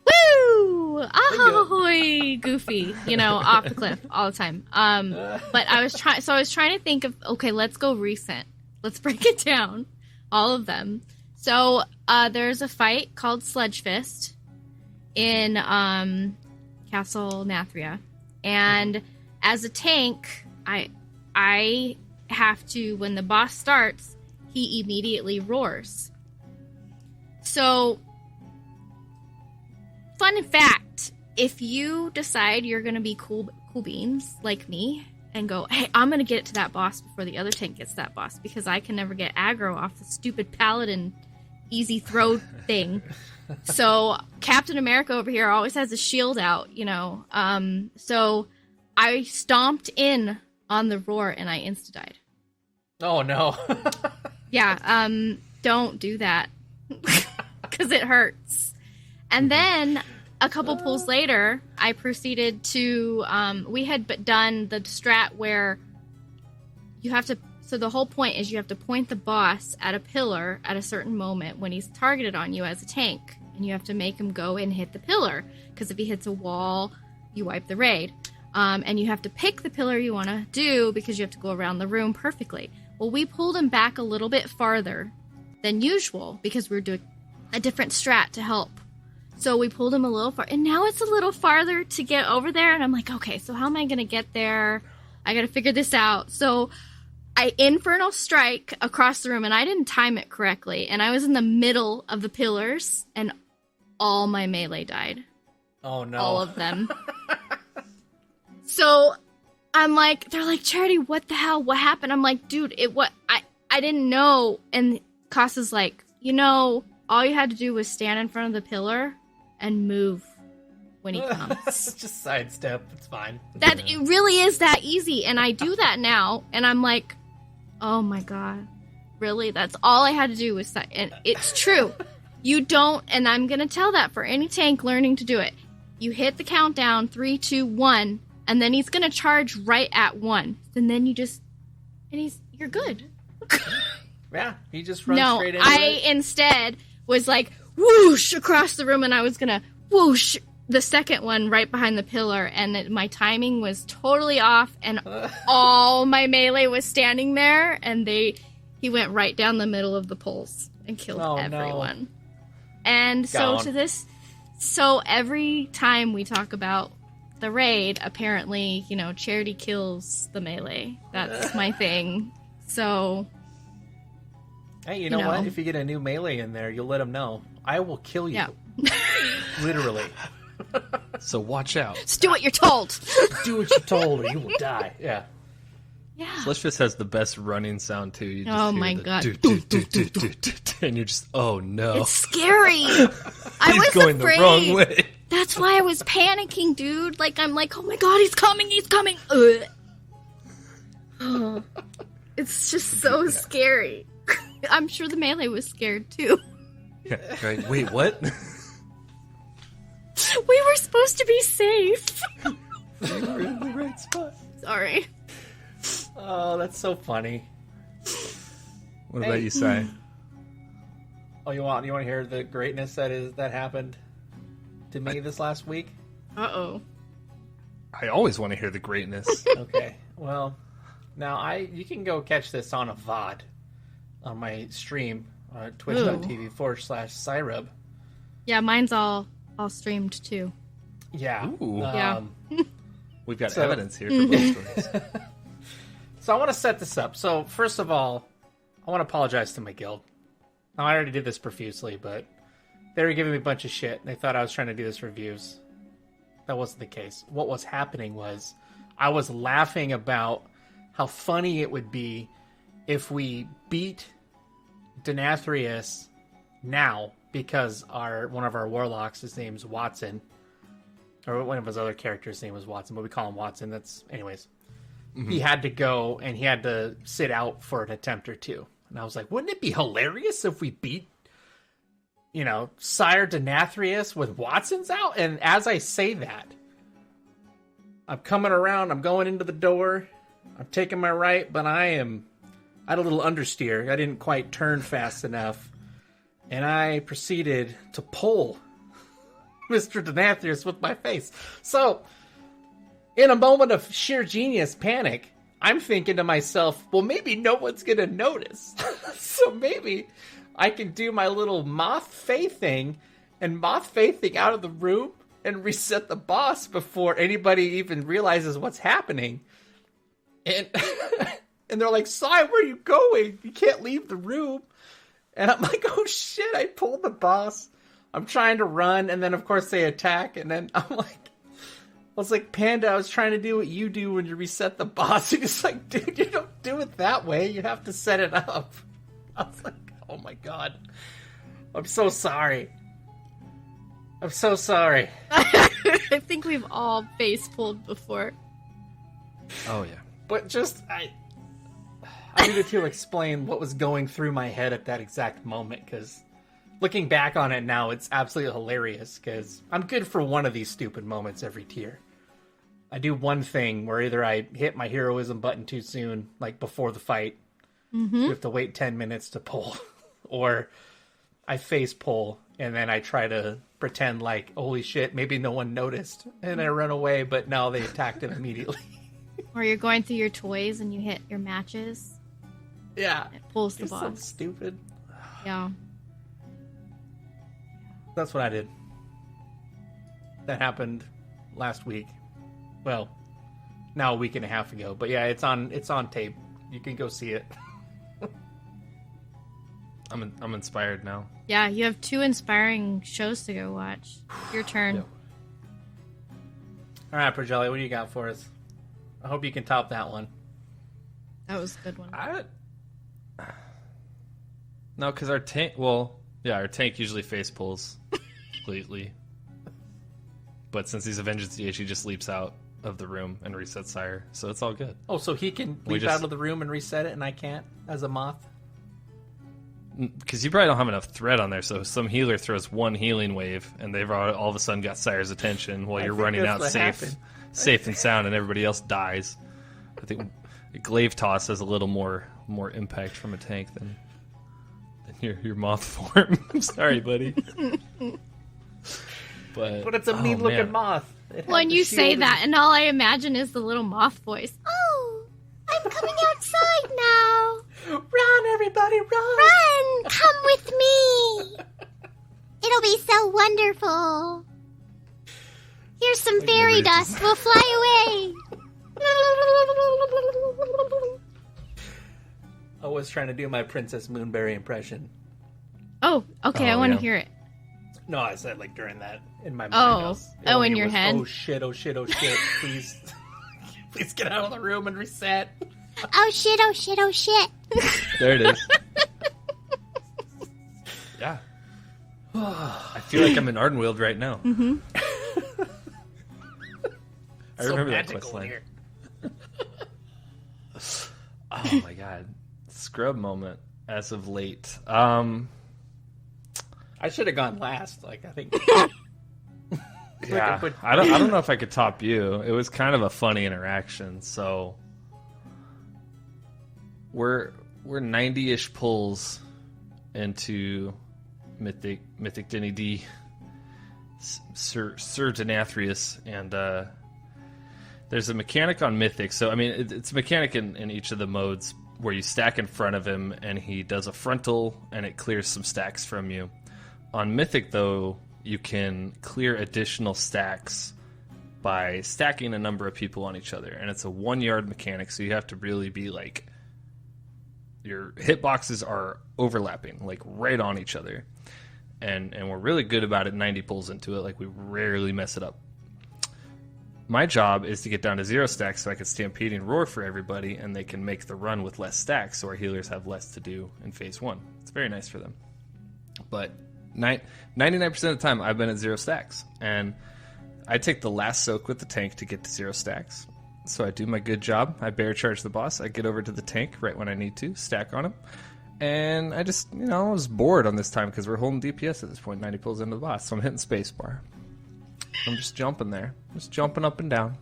woo! Ahoy! Goofy, off the cliff all the time. But I was trying to think of, okay, let's go recent. Let's break it down. All of them. So, there's a fight called Sledge Fist in, Castle Nathria. And as a tank, I have to, when the boss starts, he immediately roars. So, fun fact, if you decide you're going to be cool beans like me and go, hey, I'm going to get it to that boss before the other tank gets that boss because I can never get aggro off the stupid paladin easy throw thing. So Captain America over here always has a shield out, so I stomped in on the roar and I insta-died. Oh, no. Yeah, don't do that because it hurts. And then a couple pulls later, I proceeded to, we had done the strat where you have to, so the whole point is you have to point the boss at a pillar at a certain moment when he's targeted on you as a tank. And you have to make him go and hit the pillar. Because if he hits a wall, you wipe the raid. And you have to pick the pillar you want to do because you have to go around the room perfectly. Well, we pulled him back a little bit farther than usual because we were doing a different strat to help. So we pulled him a little far. And now it's a little farther to get over there. And I'm like, okay, so how am I going to get there? I got to figure this out. So I Infernal Strike across the room, and I didn't time it correctly. And I was in the middle of the pillars, and all my melee died. Oh, no. All of them. So I'm like, they're like, Charity, what the hell? What happened? I'm like, dude, I didn't know. And Costa's like, all you had to do was stand in front of the pillar and move when he comes. Just sidestep. It's fine. It really is that easy. And I do that now. And I'm like, oh my God, really? That's all I had to do was, and it's true. You don't, and I'm going to tell that for any tank learning to do it. You hit the countdown, 3, 2, 1, and then he's going to charge right at 1. And then you just, you're good. Yeah, he just runs straight into it. Instead was like, whoosh, across the room, and I was going to whoosh the second one right behind the pillar, and my timing was totally off, and all my melee was standing there, and he went right down the middle of the poles and killed everyone. No. And so every time we talk about the raid, apparently, Charity kills the melee. That's my thing. So, hey, you know what? If you get a new melee in there, you'll let them know. I will kill you. Yeah. Literally. So watch out. Just do what you're told. Do what you're told or you will die. Yeah. Yeah. Slush Fist has the best running sound too. You just oh hear my God. And you're just, oh no. It's scary. I was going afraid. The wrong way. That's why I was panicking, dude. Like, I'm like, oh my God, he's coming. It's just so scary. I'm sure the melee was scared too. Yeah, right. Wait, what? We were supposed to be safe. We were in the right spot. Sorry. Oh, that's so funny. What about you, Cy? Oh, you want to hear the greatness that happened to me this last week? Uh-oh. I always want to hear the greatness. Okay. Well, now you can go catch this on a VOD on my stream on twitch.tv/Cyrub. Yeah, mine's all streamed too. Yeah. Ooh. Yeah. We've got evidence here for both stories. So I want to set this up. So first of all, I want to apologize to my guild. Now, I already did this profusely, but they were giving me a bunch of shit. They thought I was trying to do this for views. That wasn't the case. What was happening was I was laughing about how funny it would be if we beat Denathrius now, because one of our warlocks, his name's Watson, or one of his other characters' name was Watson, but we call him Watson. Anyways. Mm-hmm. He had to go and he had to sit out for an attempt or two. And I was like, wouldn't it be hilarious if we beat, Sire Denathrius with Watson's out? And as I say that, I'm coming around, I'm going into the door, I'm taking my right, but I had a little understeer. I didn't quite turn fast enough. And I proceeded to pull Mr. Denathrius with my face. So, in a moment of sheer genius panic, I'm thinking to myself, well, maybe no one's going to notice. So maybe I can do my little moth Fae thing and moth Fae thing out of the room and reset the boss before anybody even realizes what's happening. And and they're like, Cy, where are you going? You can't leave the room. And I'm like, oh shit, I pulled the boss. I'm trying to run, and then of course they attack, and then I'm like, I was like, Panda, I was trying to do what you do when you reset the boss. And he's like, dude, you don't do it that way. You have to set it up. I was like, oh my god. I'm so sorry. I'm so sorry. I think we've all face pulled before. Oh, yeah. But just, I needed to explain what was going through my head at that exact moment, because looking back on it now, it's absolutely hilarious, because I'm good for one of these stupid moments every tier. I do one thing where either I hit my heroism button too soon, like before the fight, you have to wait 10 minutes to pull, or I face pull, and then I try to pretend like, holy shit, maybe no one noticed, and I run away, but no, they attacked him immediately. Or you're going through your toys and you hit your matches. Yeah. It pulls the It's boss. so stupid. Yeah. That's what I did. That happened last week. Well, now a week and a half ago. But yeah, it's on tape. You can go see it. I'm inspired now. Yeah, you have 2 inspiring shows to go watch. Your turn. Yep. All right, Projali, what do you got for us? I hope you can top that one. That was a good one. No, because our tank... Well, yeah, our tank usually face pulls completely. But since he's a Vengeance DH, he just leaps out of the room and resets Sire. So it's all good. Oh, so he can leap out of the room and reset it, and I can't as a moth? Because you probably don't have enough thread on there, so some healer throws one healing wave, and they've all of a sudden got Sire's attention while you're running out safe and sound, and everybody else dies. I think Glaive Toss has a little more impact from a tank than your moth form. I'm sorry, buddy. But it's a mean-looking moth. When you say that, and all I imagine is the little moth voice. Oh, I'm coming outside now. Run, everybody, run! Run! Come with me! It'll be so wonderful. Here's some fairy dust. We'll fly away. I was trying to do my Princess Moonberry impression. Oh, okay, I want to hear it. No, I said like during that in my mind. In your head? Oh shit, please. Please get out of the room and reset. Oh shit, oh shit, oh shit. There it is. Yeah. I feel like I'm in Ardenweald right now. Mm-hmm. I remember that quest line. Oh my god. Scrub moment as of late. I should have gone last. Like I think. Yeah, I don't know if I could top you. It was kind of a funny interaction, so we're 90-ish pulls into Mythic Denny D, Sir Denathrius, and there's a mechanic on Mythic. So, I mean, it's a mechanic in each of the modes where you stack in front of him, and he does a frontal, and it clears some stacks from you. On Mythic, though, you can clear additional stacks by stacking a number of people on each other, and it's a 1-yard mechanic, so you have to really be, like, your hitboxes are overlapping, like, right on each other. And we're really good about it 90 pulls into it. Like, we rarely mess it up. My job is to get down to 0 stacks so I can stampede and roar for everybody, and they can make the run with less stacks, so our healers have less to do in phase 1. It's very nice for them. But 99% of the time, I've been at 0 stacks. And I take the last soak with the tank to get to 0 stacks. So I do my good job. I bear charge the boss. I get over to the tank right when I need to, stack on him. And I just, I was bored on this time because we're holding DPS at this point, 90 pulls into the boss. So I'm hitting spacebar. I'm just jumping there. Just jumping up and down.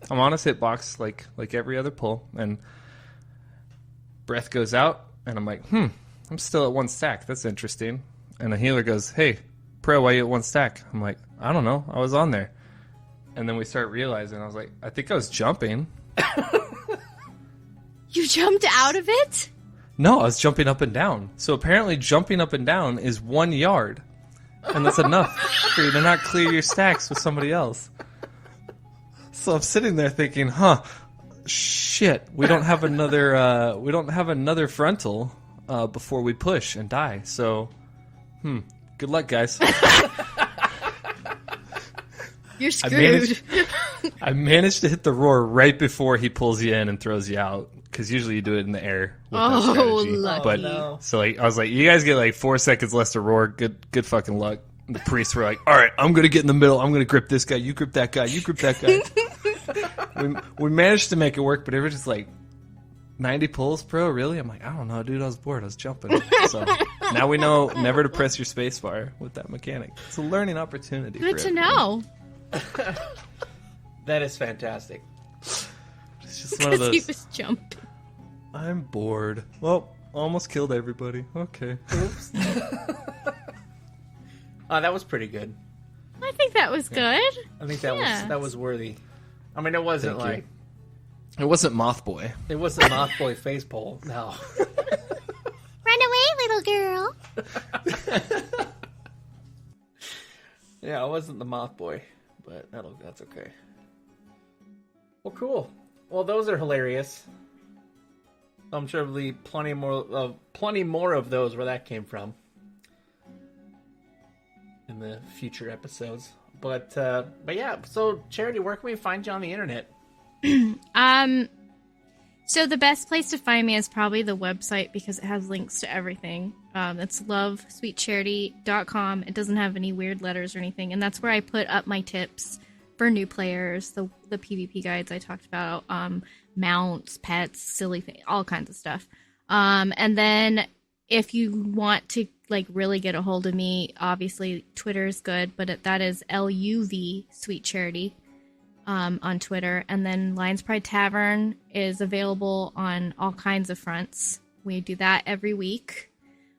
I'm on his hitbox like every other pull. And breath goes out, and I'm like, I'm still at 1 stack. That's interesting. And a healer goes, hey, Pro, why you at 1 stack? I'm like, I don't know. I was on there. And then we start realizing, I was like, I think I was jumping. You jumped out of it? No, I was jumping up and down. So apparently jumping up and down is 1 yard. And that's enough for you to not clear your stacks with somebody else. So I'm sitting there thinking, shit, we don't have another frontal before we push and die. So, good luck, guys. You're screwed. I managed to hit the roar right before he pulls you in and throws you out. Because usually you do it in the air with that strategy. Lucky. But no. So I was like, you guys get like 4 seconds less to roar. Good fucking luck. And the priests were like, all right, I'm gonna get in the middle. I'm gonna grip this guy. You grip that guy. You grip that guy. we managed to make it work, but it was just like 90 pulls, Pro. Really? I'm like, I don't know, dude. I was bored. I was jumping. So now we know never to press your space bar with that mechanic. It's a learning opportunity. Good to know. That is fantastic. It's just one of those. He was jumping. I'm bored. Well, almost killed everybody. Okay. Oops. That was pretty good. I think that was good. I think that was worthy. I mean, it wasn't Thank you. like It wasn't Mothboy. it wasn't Mothboy facepole. No. Run away, little girl. Yeah, it wasn't the Mothboy, but that's okay. Well, cool. Well, those are hilarious. I'm sure there'll be plenty more of those where that came from in the future episodes. But yeah. So, Charity, where can we find you on the internet? So the best place to find me is probably the website because it has links to everything. It's lovesweetcharity.com. It doesn't have any weird letters or anything, and that's where I put up my tips for new players, the PvP guides I talked about, mounts, pets, silly things, all kinds of stuff. And then if you want to like really get a hold of me, obviously Twitter is good, but that is LUV Sweet Charity on Twitter. And then Lions Pride Tavern is available on all kinds of fronts. We do that every week.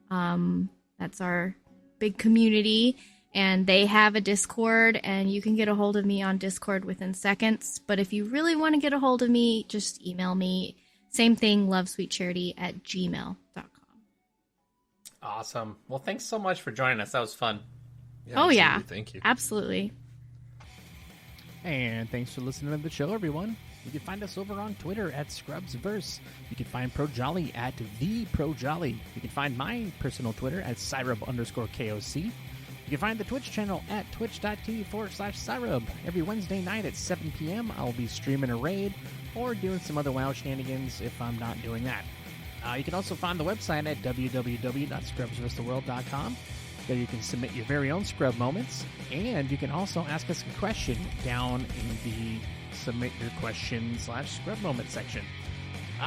That's our big community. And they have a Discord, and you can get a hold of me on Discord within seconds. But if you really want to get a hold of me, just email me. Same thing, lovesweetcharity@gmail.com. Awesome. Well, thanks so much for joining us. That was fun. Yeah. Thank you. Absolutely. And thanks for listening to the show, everyone. You can find us over on Twitter at ScrubsVerse. You can find Projali at TheProjali. You can find my personal Twitter at Cyrub_KOC. You can find the Twitch channel at twitch.tv/Cyrub. Every Wednesday night at 7 p.m. I'll be streaming a raid or doing some other WoW shenanigans if I'm not doing that. You can also find the website at www.scrubsversetheworld.com. There you can submit your very own scrub moments, and you can also ask us a question down in the submit your question/scrub moment section.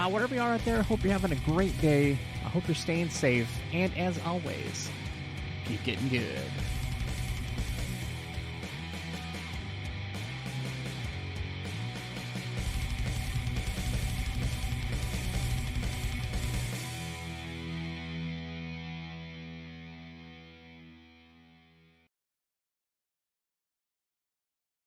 Wherever you are out there, I hope you're having a great day. I hope you're staying safe, and as always, keep getting good.